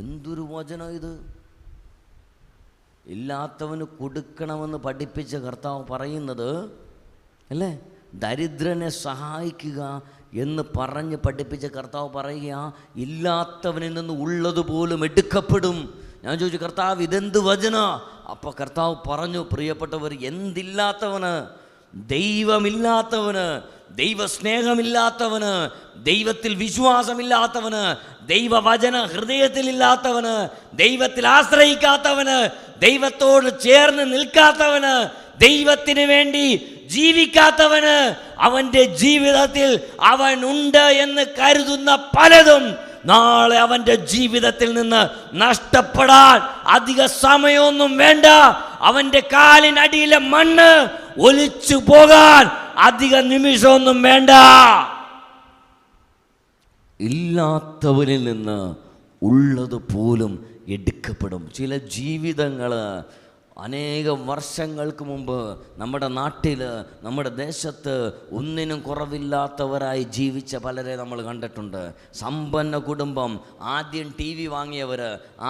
എന്തൊരു വചനം ഇത്! ഇല്ലാത്തവന് കൊടുക്കണമെന്ന് പഠിപ്പിച്ച കർത്താവ് പറയുന്നത് അല്ലേ, ദരിദ്രനെ സഹായിക്കുക എന്ന് പറഞ്ഞ് പഠിപ്പിച്ച കർത്താവ് പറയുക, ഇല്ലാത്തവനിൽ നിന്ന് ഉള്ളത് പോലും എടുക്കപ്പെടും. ഞാൻ ചോദിച്ചു, കർത്താവ് ഇതെന്ത് വചന? അപ്പോൾ കർത്താവ് പറഞ്ഞു, പ്രിയപ്പെട്ടവർ, എന്തില്ലാത്തവന്? ദൈവമില്ലാത്തവന്, ദൈവസ്നേഹമില്ലാത്തവന്, ദൈവത്തിൽ വിശ്വാസമില്ലാത്തവന്, ദൈവവചന ഹൃദയത്തിലില്ലാത്തവന്, ദൈവത്തിൽ ആശ്രയിക്കാത്തവന്, ദൈവത്തോട് ചേർന്ന് നിൽക്കാത്തവന്, ദൈവത്തിന് വേണ്ടി ജീവിക്കാത്തവന്, അവൻ്റെ ജീവിതത്തിൽ അവനുണ്ട് എന്ന് കരുതുന്ന പലതും നാളെ അവൻ്റെ ജീവിതത്തിൽ നിന്ന് നഷ്ടപ്പെടാൻ അധിക സമയമൊന്നും വേണ്ട. അവൻ്റെ കാലിനടിയിലെ മണ്ണ് ഒലിച്ചു പോകാൻ അധിക നിമിഷമൊന്നും വേണ്ട. ഇല്ലാത്തവരിൽ നിന്ന് ഉള്ളത് പോലും എടുക്കപ്പെടും. ചില ജീവിതങ്ങൾ അനേകം വർഷങ്ങൾക്ക് മുമ്പ് നമ്മുടെ നാട്ടിൽ, നമ്മുടെ ദേശത്ത് ഒന്നിനും കുറവില്ലാത്തവരായി ജീവിച്ച പലരെ നമ്മൾ കണ്ടിട്ടുണ്ട്. സമ്പന്ന കുടുംബം, ആദ്യം TV വാങ്ങിയവർ,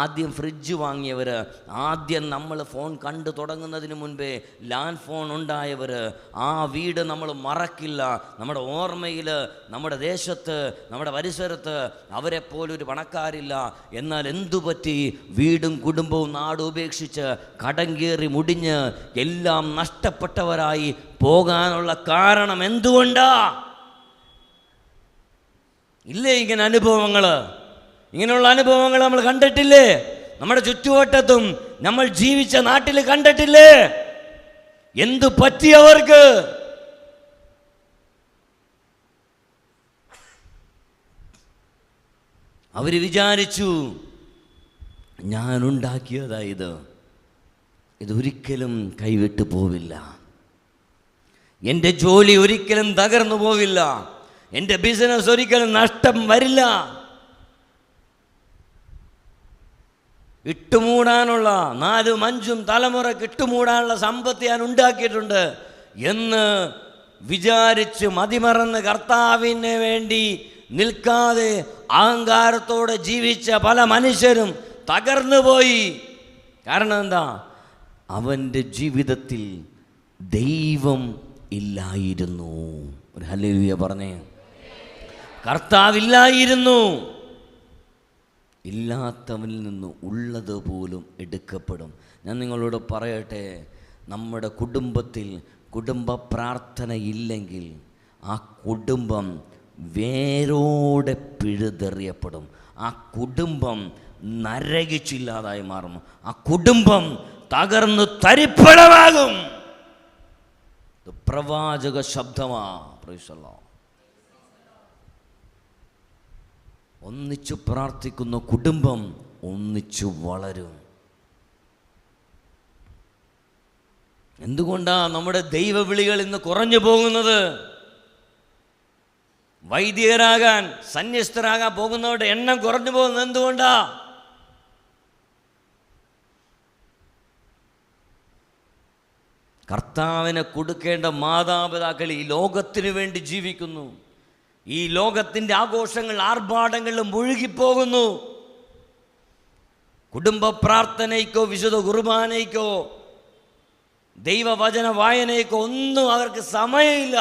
ആദ്യം ഫ്രിഡ്ജ് വാങ്ങിയവർ, ആദ്യം നമ്മൾ ഫോൺ കണ്ടു തുടങ്ങുന്നതിന് മുൻപേ ലാൻഡ് ഫോൺ ഉണ്ടായവർ. ആ വീട് നമ്മൾ മറക്കില്ല. നമ്മുടെ ഓർമ്മയിൽ, നമ്മുടെ ദേശത്ത്, നമ്മുടെ പരിസരത്ത് അവരെപ്പോലൊരു പണക്കാരില്ല. എന്നാൽ എന്തുപറ്റി? വീടും കുടുംബവും നാടും ഉപേക്ഷിച്ച് കടം കയറി മുടിഞ്ഞ് എല്ലാം നഷ്ടപ്പെട്ടവരായി പോകാനുള്ള കാരണം എന്തുകൊണ്ടാ? ഇല്ലേ ഇങ്ങനെ അനുഭവങ്ങൾ? ഇങ്ങനെയുള്ള അനുഭവങ്ങൾ നമ്മൾ കണ്ടിട്ടില്ലേ? നമ്മുടെ ചുറ്റുവട്ടത്തും നമ്മൾ ജീവിച്ച നാട്ടിൽ കണ്ടിട്ടില്ലേ? എന്തു പറ്റിയവർക്ക്? അവർ വിചാരിച്ചു, ഞാനുണ്ടാക്കിയതാ ഇതൊരിക്കലും കൈവിട്ടു പോവില്ല, എൻ്റെ ജോലി ഒരിക്കലും തകർന്നു പോവില്ല, എൻ്റെ ബിസിനസ് ഒരിക്കലും നഷ്ടം വരില്ല, ഇട്ടുമൂടാനുള്ള 4ഉം 5ഉം തലമുറക്ക് ഇട്ടുമൂടാനുള്ള സമ്പത്ത് ഞാൻ ഉണ്ടാക്കിയിട്ടുണ്ട് എന്ന് വിചാരിച്ച് മതിമറന്ന് കർത്താവിന് വേണ്ടി നിൽക്കാതെ അഹങ്കാരത്തോടെ ജീവിച്ച പല മനുഷ്യരും തകർന്നു പോയി. കാരണം എന്താ? അവൻ്റെ ജീവിതത്തിൽ ദൈവം ഇല്ലായിരുന്നു. ഒരു ഹല്ലേലൂയ പറഞ്ഞേ. കർത്താവില്ലായിരുന്നു. ഇല്ലാത്തവനിൽ നിന്ന് ഉള്ളത് പോലും എടുക്കപ്പെടും. ഞാൻ നിങ്ങളോട് പറയട്ടെ, നമ്മുടെ കുടുംബത്തിൽ കുടുംബ പ്രാർത്ഥന ഇല്ലെങ്കിൽ ആ കുടുംബം വേരോടെ പിഴുതെറിയപ്പെടും. ആ കുടുംബം നരകിച്ചില്ലാതായി മാറും. ആ കുടുംബം തകർന്ന് തരിപ്പണമാകും. പ്രവാചക ശബ്ദമാ. Price the Lord. ഒന്നിച്ചു പ്രാർത്ഥിക്കുന്ന കുടുംബം ഒന്നിച്ചു വളരും. എന്തുകൊണ്ടാണ് നമ്മുടെ ദൈവവിളികൾ ഇന്ന് കുറഞ്ഞു പോകുന്നത്? വൈദികരാകാൻ, സന്യസ്തരാകാൻ പോകുന്നവരുടെ എണ്ണം കുറഞ്ഞു പോകുന്നത് എന്തുകൊണ്ടാ? കർത്താവിനെ കൊടുക്കേണ്ട മാതാപിതാക്കൾ ഈ ലോകത്തിനു വേണ്ടി ജീവിക്കുന്നു. ഈ ലോകത്തിൻ്റെ ആഘോഷങ്ങൾ, ആർഭാടങ്ങളിലും മുഴുകിപ്പോകുന്നു. കുടുംബ പ്രാർത്ഥനയ്ക്കോ വിശുദ്ധ കുർബാനയ്ക്കോ ദൈവവചന വായനയ്ക്കോ ഒന്നും അവർക്ക് സമയമില്ല.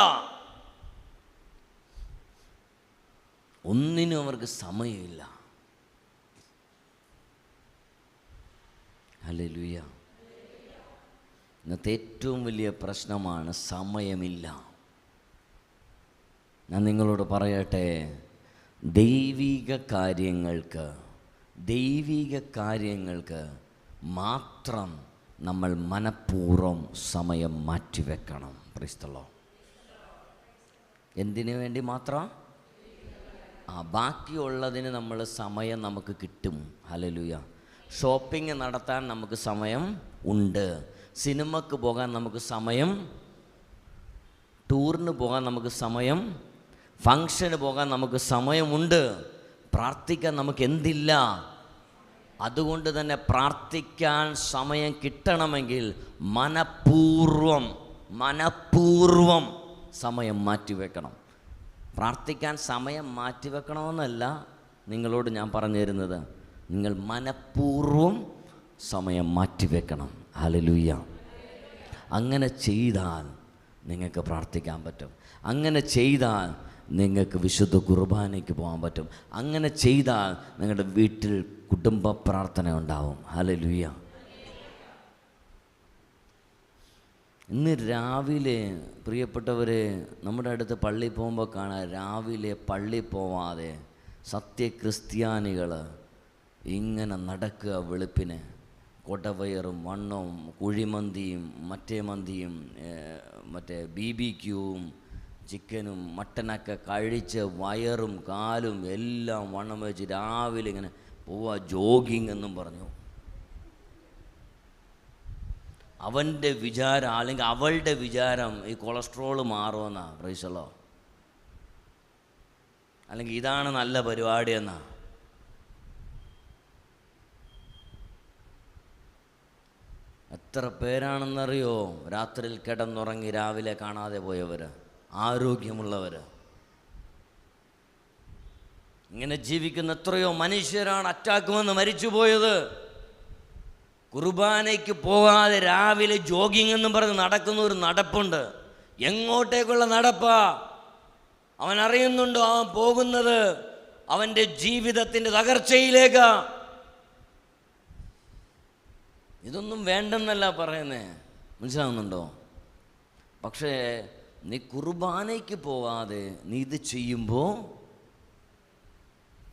ഒന്നിനും അവർക്ക് സമയമില്ല. ഹല്ലേലൂയ. ഇന്നത്തെ ഏറ്റവും വലിയ പ്രശ്നമാണ് സമയമില്ല. ഞാൻ നിങ്ങളോട് പറയട്ടെ, ദൈവിക കാര്യങ്ങൾക്ക് മാത്രം നമ്മൾ മനഃപൂർവ്വം സമയം മാറ്റിവെക്കണം. Price the Lord. എന്തിനു വേണ്ടി മാത്രം? ബാക്കിയുള്ളതിന് നമ്മൾ സമയം നമുക്ക് കിട്ടും. ഹല്ലേലൂയ. ഷോപ്പിംഗ് നടത്താൻ നമുക്ക് സമയം ഉണ്ട്. സിനിമക്ക് പോകാൻ നമുക്ക് സമയം, ടൂറിന് പോകാൻ നമുക്ക് സമയം, ഫങ്ഷന് പോകാൻ നമുക്ക് സമയമുണ്ട്. പ്രാർത്ഥിക്കാൻ നമുക്ക് എന്തില്ല? അതുകൊണ്ട് തന്നെ പ്രാർത്ഥിക്കാൻ സമയം കിട്ടണമെങ്കിൽ മനഃപൂർവ്വം സമയം മാറ്റിവെക്കണം. പ്രാർത്ഥിക്കാൻ സമയം മാറ്റിവെക്കണമെന്നല്ല നിങ്ങളോട് ഞാൻ പറഞ്ഞു തരുന്നത്. നിങ്ങൾ മനഃപൂർവ്വം സമയം മാറ്റിവെക്കണം. ഹല്ലേലൂയ. അങ്ങനെ ചെയ്താൽ നിങ്ങൾക്ക് പ്രാർത്ഥിക്കാൻ പറ്റും. അങ്ങനെ ചെയ്താൽ നിങ്ങൾക്ക് വിശുദ്ധ കുർബാനയ്ക്ക് പോകാൻ പറ്റും. അങ്ങനെ ചെയ്താൽ നിങ്ങളുടെ വീട്ടിൽ കുടുംബ പ്രാർത്ഥന ഉണ്ടാവും. ഹല്ലേലൂയ. ഇന്ന് രാവിലെ പ്രിയപ്പെട്ടവരെ, നമ്മുടെ അടുത്ത് പള്ളിയിൽ പോകുമ്പോൾ കാണാം, രാവിലെ പള്ളിയിൽ പോവാതെ സത്യക്രിസ്ത്യാനികൾ ഇങ്ങനെ നടക്കുക. വെളുപ്പിന് കൊടവയറും വണ്ണവും കുഴിമന്തിയും മറ്റേ BBQവും ചിക്കനും മട്ടനൊക്കെ കഴിച്ച് വയറും കാലും എല്ലാം വണ്ണം വെച്ച് രാവിലെ ഇങ്ങനെ പോവാ, ജോഗിങ് എന്നും പറഞ്ഞു. അവൻ്റെ വിചാരം അല്ലെങ്കിൽ അവളുടെ വിചാരം ഈ കൊളസ്ട്രോൾ മാറുമെന്നാ. Praise the lord. അല്ലെങ്കിൽ ഇതാണ് നല്ല പരിപാടി എന്നാ. എത്ര പേരാണെന്നറിയോ രാത്രിയിൽ കിടന്നുറങ്ങി രാവിലെ കാണാതെ പോയവർ, ആരോഗ്യമുള്ളവർ. ഇങ്ങനെ ജീവിക്കുന്ന എത്രയോ മനുഷ്യരാണ് അറ്റാക്ക് വന്ന് മരിച്ചുപോയത്. കുർബാനയ്ക്ക് പോകാതെ രാവിലെ ജോഗിങ് എന്നും പറഞ്ഞ് നടക്കുന്ന ഒരു നടപ്പുണ്ട്. എങ്ങോട്ടേക്കുള്ള നടപ്പാ? അവൻ അറിയുന്നുണ്ടോ അവൻ പോകുന്നത് അവൻ്റെ ജീവിതത്തിൻ്റെ തകർച്ചയിലേക്കാ. ഇതൊന്നും വേണ്ടെന്നല്ല പറയുന്നേ, മനസ്സിലാവുന്നുണ്ടോ? പക്ഷേ നീ കുർബാനയ്ക്ക് പോകാതെ നീ ഇത് ചെയ്യുമ്പോൾ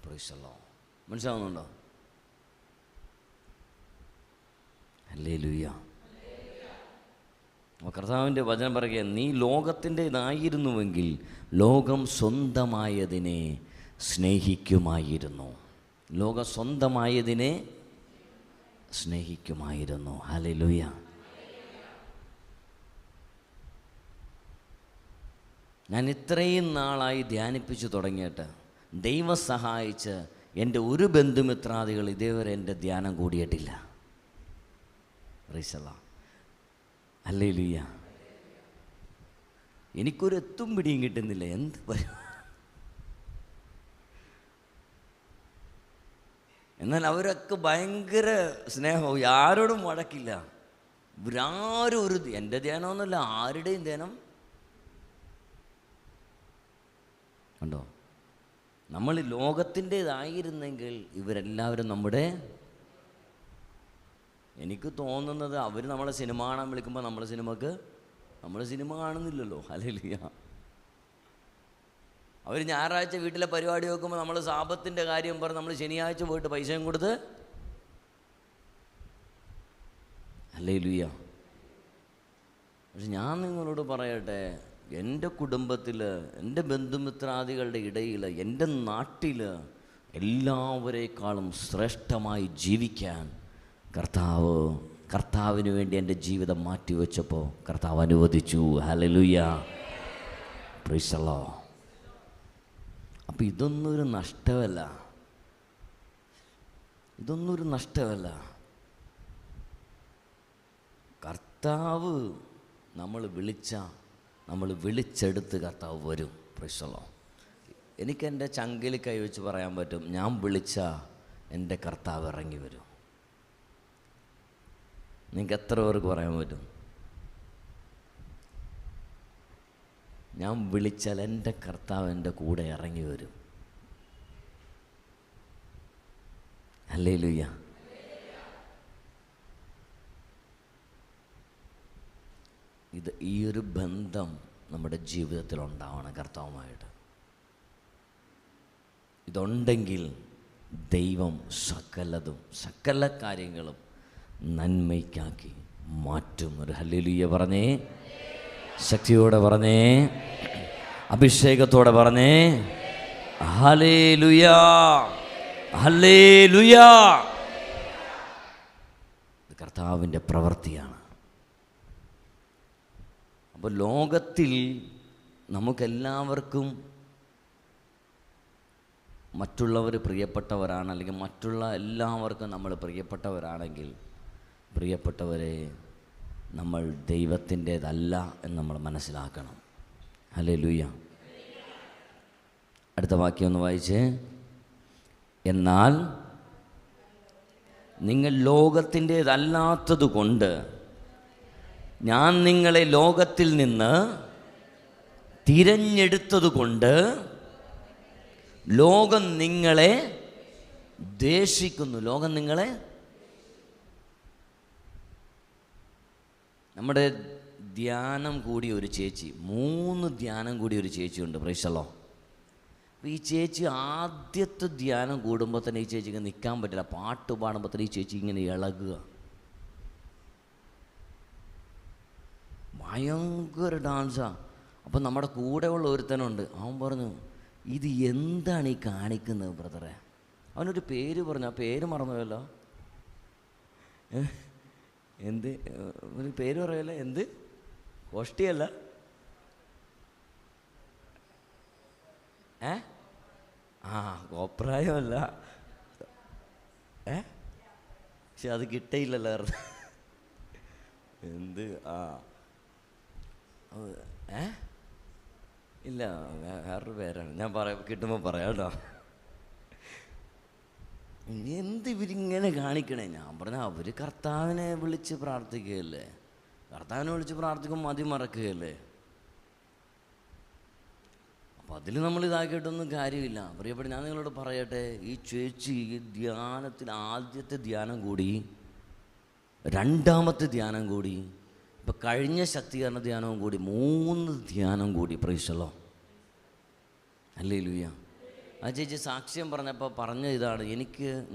പ്രൈസ് ദി ലോർഡ്, മനസ്സിലാവുന്നുണ്ടോ? ഹല്ലേലൂയ. കർത്താവിൻ്റെ വചനം പറയുക, നീ ലോകത്തിൻ്റെതായിരുന്നുവെങ്കിൽ ലോകം സ്വന്തമായതിനെ സ്നേഹിക്കുമായിരുന്നു. ലോകം സ്വന്തമായതിനെ സ്നേഹിക്കുമായിരുന്നു. ഹല്ലേലൂയ. ഞാൻ ഇത്രയും നാളായി ധ്യാനിപ്പിച്ചു തുടങ്ങിയിട്ട് ദൈവം സഹായിച്ച് എൻ്റെ ഒരു ബന്ധുമിത്രാദികൾ ഇതേവരെ എൻ്റെ ധ്യാനം കൂടിയിട്ടില്ല. Praise the lord. ഹല്ലേലൂയ. എനിക്കൊരു എത്തും പിടിയും കിട്ടുന്നില്ല. എന്ത് എന്നാൽ അവരൊക്കെ ഭയങ്കര സ്നേഹവും, ആരോടും വഴക്കില്ല. ഇവരാരും ഒരു എൻ്റെ ധ്യാനമൊന്നുമല്ല, ആരുടെയും ധ്യാനം ഉണ്ടോ? നമ്മൾ ലോകത്തിൻ്റേതായിരുന്നെങ്കിൽ ഇവരെല്ലാവരും നമ്മുടെ, എനിക്ക് തോന്നുന്നത് അവർ നമ്മളെ സിനിമ കാണാൻ വിളിക്കുമ്പോൾ നമ്മൾ സിനിമ കാണുന്നില്ലല്ലോ. ഹല്ലേലൂയ. അവർ ഞായറാഴ്ച വീട്ടിലെ പരിപാടി വെക്കുമ്പോൾ നമ്മൾ സാബത്തിൻ്റെ കാര്യം പറഞ്ഞ് നമ്മൾ ശനിയാഴ്ച പോയിട്ട് പൈസയും കൊടുത്ത്, ഹല്ലേലൂയ. പക്ഷെ ഞാൻ നിങ്ങളോട് പറയട്ടെ, എൻ്റെ കുടുംബത്തിൽ, എൻ്റെ ബന്ധുമിത്രാദികളുടെ ഇടയിൽ, എൻ്റെ നാട്ടിൽ എല്ലാവരേക്കാളും ശ്രേഷ്ഠമായി ജീവിക്കാൻ കർത്താവിന് വേണ്ടി എൻ്റെ ജീവിതം മാറ്റിവെച്ചപ്പോൾ കർത്താവ് അനുവദിച്ചു. ഹല്ലേലൂയ. Price the Lord. അപ്പം ഇതൊന്നും ഒരു നഷ്ടമല്ല. കർത്താവ് നമ്മൾ വിളിച്ചെടുത്ത് കർത്താവ് വരും. Price the Lord. എനിക്കെൻ്റെ ചങ്കിൽ കൈവച്ച് പറയാൻ പറ്റും, ഞാൻ വിളിച്ച എൻ്റെ കർത്താവ് ഇറങ്ങി വരും. നിങ്ങൾക്ക് എത്ര പേർക്ക് പറയാൻ പറ്റും? ഞാൻ വിളിച്ചാൽ എൻ്റെ കർത്താവ് എൻ്റെ കൂടെ ഇറങ്ങി വരും. ഹല്ലേലൂയ. ഈ ഒരു ബന്ധം നമ്മുടെ ജീവിതത്തിൽ ഉണ്ടാവണം കർത്താവുമായിട്ട്. ഇതുണ്ടെങ്കിൽ ദൈവം സകല കാര്യങ്ങളും നന്മയ്ക്കാക്കി മാറ്റും. ഒരു ഹല്ലേലൂയ പറഞ്ഞേ, ശക്തിയോടെ പറഞ്ഞേ, അഭിഷേകത്തോടെ പറഞ്ഞേ, ഹല്ലേലൂയ, ഹല്ലേലൂയ. കർത്താവിൻ്റെ പ്രവൃത്തിയാണ്. അപ്പോൾ ലോകത്തിൽ നമുക്കെല്ലാവർക്കും മറ്റുള്ളവർ പ്രിയപ്പെട്ടവരാണ്, അല്ലെങ്കിൽ മറ്റുള്ള എല്ലാവർക്കും നമ്മൾ പ്രിയപ്പെട്ടവരാണെങ്കിൽ, പ്രിയപ്പെട്ടവരെ, നമ്മൾ ദൈവത്തിൻ്റേതല്ല എന്ന് നമ്മൾ മനസ്സിലാക്കണം. ഹല്ലേലൂയ. അടുത്ത വാക്യം ഒന്ന് വായിച്ചേ. എന്നാൽ നിങ്ങൾ ലോകത്തിൻ്റേതല്ലാത്തത് കൊണ്ട് ഞാൻ നിങ്ങളെ ലോകത്തിൽ നിന്ന് തിരഞ്ഞെടുത്തത് കൊണ്ട് ലോകം നിങ്ങളെ ദ്വേഷിക്കുന്നു. ലോകം നിങ്ങളെ, നമ്മുടെ ധ്യാനം കൂടിയ ഒരു ചേച്ചി, 3 ധ്യാനം കൂടിയ ഒരു ചേച്ചിയുണ്ട്. Praise the lord. അപ്പോൾ ഈ ചേച്ചി ആദ്യത്തെ ധ്യാനം കൂടുമ്പോൾ തന്നെ ഈ ചേച്ചിക്ക് നിൽക്കാൻ പറ്റില്ല. പാട്ട് പാടുമ്പോൾ തന്നെ ഈ ചേച്ചി ഇങ്ങനെ ഇളകുക, ഭയങ്കര ഡാൻസാണ്. അപ്പം നമ്മുടെ കൂടെയുള്ള ഒരുത്തനുണ്ട്, അവൻ പറഞ്ഞു, ഇത് എന്താണ് ഈ കാണിക്കുന്നത് ബ്രദറെ? അവനൊരു പേര് പറഞ്ഞു, ആ പേര് മറന്നുപോയല്ലോ. എന്ത് ഒരു പേര് പറയല്ലേ? എന്ത്? കോഷ്ടിയല്ല, കോപ്രായമല്ല, പക്ഷെ അത് കിട്ടയില്ലല്ലോ. എന്ത്? ഇല്ല, വേറൊരു പേരാണ്. ഞാൻ കിട്ടുമ്പോൾ പറയാം കേട്ടോ. എന്ത് ഇവരിങ്ങനെ കാണിക്കണേ? ഞാൻ പറഞ്ഞാൽ അവർ കർത്താവിനെ വിളിച്ച് പ്രാർത്ഥിക്കുകയല്ലേ, കർത്താവിനെ വിളിച്ച് പ്രാർത്ഥിക്കുമ്പോൾ മതി മറക്കുകയല്ലേ. അപ്പോൾ അതിൽ നമ്മൾ ഇതാക്കിയിട്ടൊന്നും കാര്യമില്ല. പ്രിയപ്പെട്ട, ഞാൻ നിങ്ങളോട് പറയട്ടെ, ഈ ചേച്ചി ധ്യാനത്തിൽ ആദ്യത്തെ ധ്യാനം കൂടി, രണ്ടാമത്തെ ധ്യാനം കൂടി, ഇപ്പം കഴിഞ്ഞ ശക്തീകരണ ധ്യാനവും കൂടി, 3 ധ്യാനം കൂടി. Price the lord. ഹല്ലേലൂയ. ആ ചേച്ചി സാക്ഷ്യം പറഞ്ഞപ്പോൾ പറഞ്ഞ ഇതാണ്,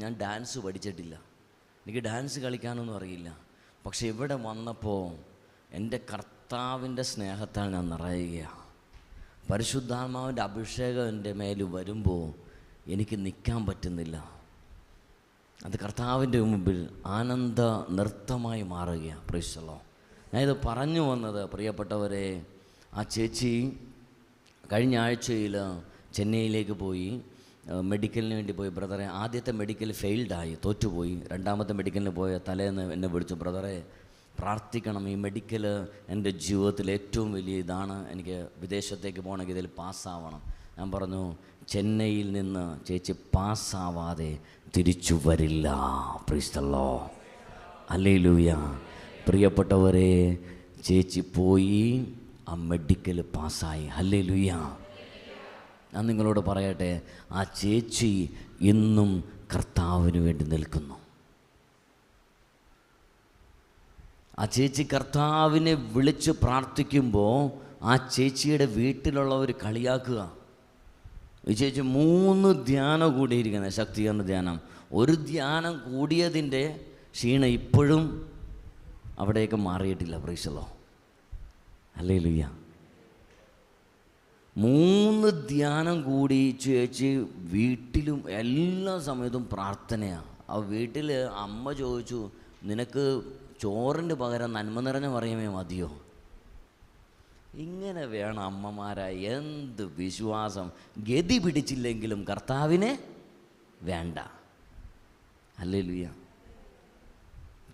ഞാൻ ഡാൻസ് പഠിച്ചിട്ടില്ല, എനിക്ക് ഡാൻസ് കളിക്കാനൊന്നും അറിയില്ല, പക്ഷെ ഇവിടെ വന്നപ്പോൾ എൻ്റെ കർത്താവിൻ്റെ സ്നേഹത്താൽ ഞാൻ നിറയുകയാണ്. പരിശുദ്ധാത്മാവിൻ്റെ അഭിഷേകം എൻ്റെ മേൽ വരുമ്പോൾ എനിക്ക് നിൽക്കാൻ പറ്റുന്നില്ല. അത് കർത്താവിൻ്റെ മുമ്പിൽ ആനന്ദ നൃത്തമായി മാറുകയാണ്. Price the Lord. ഞാനിത് പറഞ്ഞു വന്നത്, പ്രിയപ്പെട്ടവരെ, ആ ചേച്ചി കഴിഞ്ഞ ആഴ്ചയിൽ ചെന്നൈയിലേക്ക് പോയി, മെഡിക്കലിന് വേണ്ടി പോയി. ബ്രദറെ, ആദ്യത്തെ മെഡിക്കൽ ഫെയിൽഡായി, തോറ്റുപോയി. രണ്ടാമത്തെ മെഡിക്കലിന് പോയ തലേന്ന് എന്നെ വിളിച്ചു, ബ്രദറെ പ്രാർത്ഥിക്കണം, ഈ മെഡിക്കൽ എൻ്റെ ജീവിതത്തിൽ ഏറ്റവും വലിയ ഇതാണ്, എനിക്ക് വിദേശത്തേക്ക് പോകണമെങ്കിൽ ഇതിൽ പാസ്സാവണം. ഞാൻ പറഞ്ഞു, ചെന്നൈയിൽ നിന്ന് ചേച്ചി പാസ്സാവാതെ തിരിച്ചു വരില്ല. Price the lord. ഹല്ലേലൂയ. പ്രിയപ്പെട്ടവരെ, ചേച്ചി പോയി, ആ മെഡിക്കൽ പാസ്സായി. ഹല്ലേലൂയ. ഞാൻ നിങ്ങളോട് പറയട്ടെ, ആ ചേച്ചി ഇന്നും കർത്താവിന് വേണ്ടി നിൽക്കുന്നു. ആ ചേച്ചി കർത്താവിനെ വിളിച്ച് പ്രാർത്ഥിക്കുമ്പോൾ ആ ചേച്ചിയുടെ വീട്ടിലുള്ളവർ കളിയാക്കുക. ഈ ചേച്ചി 3 ധ്യാനം കൂടിയിരിക്കുന്നത്, ശക്തീകരണ ധ്യാനം. ഒരു ധ്യാനം കൂടിയതിൻ്റെ ക്ഷീണം ഇപ്പോഴും അവിടെയൊക്കെ മാറിയിട്ടില്ല. പ്രൈസല്ലോ, ഹല്ലേലൂയ. 3 ധ്യാനം കൂടി ചേച്ചി വീട്ടിലും എല്ലാ സമയത്തും പ്രാർത്ഥനയാണ്. ആ വീട്ടിൽ അമ്മ ചോദിച്ചു, നിനക്ക് ചോറിൻ്റെ പകരം നന്മ നിറഞ്ഞ പറയുമേ മതിയോ? ഇങ്ങനെ വേണം അമ്മമാരായി. എന്ത് വിശ്വാസം! ഗതി പിടിച്ചില്ലെങ്കിലും കർത്താവിനെ വേണ്ട. ഹല്ലേലൂയ.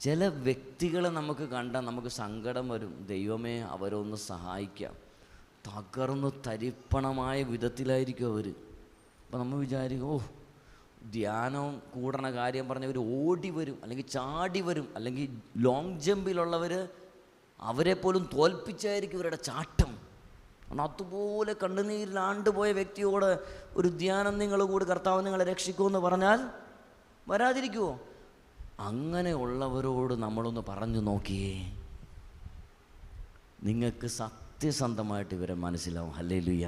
ചില വ്യക്തികളെ നമുക്ക് കണ്ടാൽ നമുക്ക് സങ്കടം വരും. ദൈവമേ, അവരൊന്ന് സഹായിക്കാം. തകർന്ന് തരിപ്പണമായ വിധത്തിലായിരിക്കും അവർ. അപ്പം നമ്മൾ വിചാരിക്കും, ഓ, ധ്യാനം കൂടണ കാര്യം പറഞ്ഞവർ ഓടി വരും, അല്ലെങ്കിൽ ചാടി വരും, അല്ലെങ്കിൽ ലോങ് ജമ്പിലുള്ളവർ അവരെ പോലും തോൽപ്പിച്ചായിരിക്കും ഇവരുടെ ചാട്ടം. അതുപോലെ കണ്ണുനീരിലാണ്ട് പോയ വ്യക്തിയോട് ഒരു ധ്യാനം നിങ്ങൾ കൂടി, കർത്താവ് നിങ്ങളെ രക്ഷിക്കുമെന്ന് പറഞ്ഞാൽ വരാതിരിക്കുമോ? അങ്ങനെയുള്ളവരോട് നമ്മളൊന്ന് പറഞ്ഞു നോക്കിയേ, നിങ്ങൾക്ക് സത്യസന്ധമായിട്ട് ഇവരെ മനസ്സിലാവും. Hallelujah,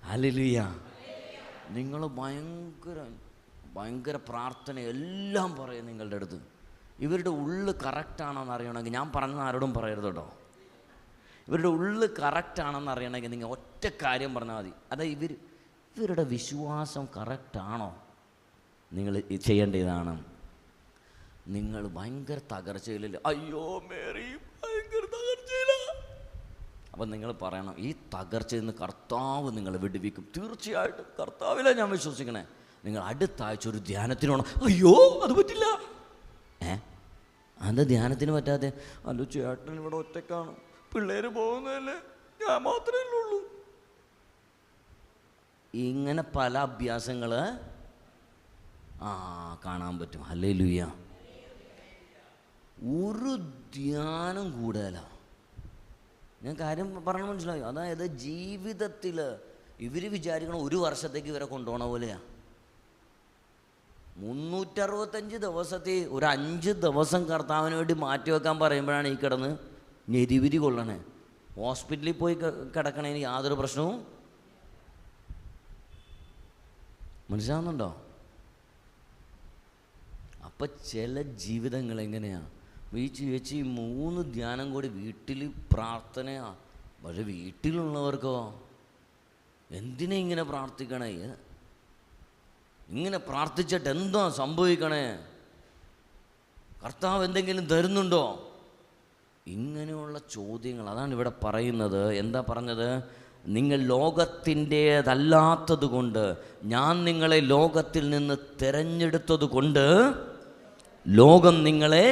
hallelujah. നിങ്ങൾ ഭയങ്കര പ്രാർത്ഥന എല്ലാം പറയും നിങ്ങളുടെ അടുത്ത്. ഇവരുടെ ഉള്ളു കറക്റ്റാണെന്ന് അറിയണമെങ്കിൽ, ഞാൻ പറഞ്ഞ ആരോടും പറയരുത് കേട്ടോ, ഇവരുടെ ഉള്ളു കറക്റ്റാണെന്ന് അറിയണമെങ്കിൽ നിങ്ങൾ ഒറ്റ കാര്യം പറഞ്ഞാൽ മതി. അതായത് ഇവരുടെ വിശ്വാസം കറക്റ്റാണോ? നിങ്ങൾ ചെയ്യേണ്ട ഇതാണ്. നിങ്ങൾ ഭയങ്കര തകർച്ചയിലല്ലേ, അയ്യോ മേരി ഭയങ്കര തകർച്ചയില്ല. അപ്പം നിങ്ങൾ പറയണം, ഈ തകർച്ചയിൽ നിന്ന് കർത്താവ് നിങ്ങളെ വിടുവിക്കും. തീർച്ചയായിട്ടും കർത്താവിലാണ് ഞാൻ വിശ്വസിക്കണേ. നിങ്ങൾ അടുത്ത ആഴ്ച ഒരു ധ്യാനത്തിന് പോകണം. അയ്യോ അത് പറ്റില്ല. അത് ധ്യാനത്തിന് പറ്റാതെ, അല്ലോ ചേട്ടൻ ഇവിടെ ഒറ്റക്കാണ്, പിള്ളേർ പോകുന്നതല്ലേ, ഞാൻ മാത്രമേ ഉള്ളൂ. ഇങ്ങനെ പല അഭ്യാസങ്ങൾ കാണാൻ പറ്റും. ഹല്ലേലൂയ. ഒരു ധ്യാനം കൂടുതലാണ്. ഞാൻ കാര്യം പറഞ്ഞ മനസ്സിലായോ? അതായത് ജീവിതത്തിൽ ഇവർ വിചാരിക്കണം 1 വർഷത്തേക്ക് ഇവരെ കൊണ്ടുപോകണ പോലെയാണ്. 365 ദിവസത്തിൽ ഒരു 5 ദിവസം കർത്താവിന് വേണ്ടി മാറ്റിവെക്കാൻ പറയുമ്പോഴാണ് ഈ കിടന്ന് ഞെരിവിരി കൊള്ളണേ. ഹോസ്പിറ്റലിൽ പോയി കിടക്കണേന് യാതൊരു പ്രശ്നവും മനസ്സിലാവുന്നുണ്ടോ? അപ്പം ചില ജീവിതങ്ങൾ എങ്ങനെയാണ്? ഈ ചേച്ചി 3 ധ്യാനം കൂടി വീട്ടിൽ പ്രാർത്ഥനയാണ്. പക്ഷെ വീട്ടിലുള്ളവർക്കോ എന്തിനാ ഇങ്ങനെ പ്രാർത്ഥിക്കണേ? ഇങ്ങനെ പ്രാർത്ഥിച്ചിട്ട് എന്താ സംഭവിക്കണേ? കർത്താവ് എന്തെങ്കിലും തരുന്നുണ്ടോ? ഇങ്ങനെയുള്ള ചോദ്യങ്ങൾ. അതാണ് ഇവിടെ പറയുന്നത്. എന്താ പറഞ്ഞത്? നിങ്ങൾ ലോകത്തിൻ്റേതല്ലാത്തത് കൊണ്ട്, ഞാൻ നിങ്ങളെ ലോകത്തിൽ നിന്ന് തിരഞ്ഞെടുത്തത് കൊണ്ട് ലോകം നിങ്ങളെ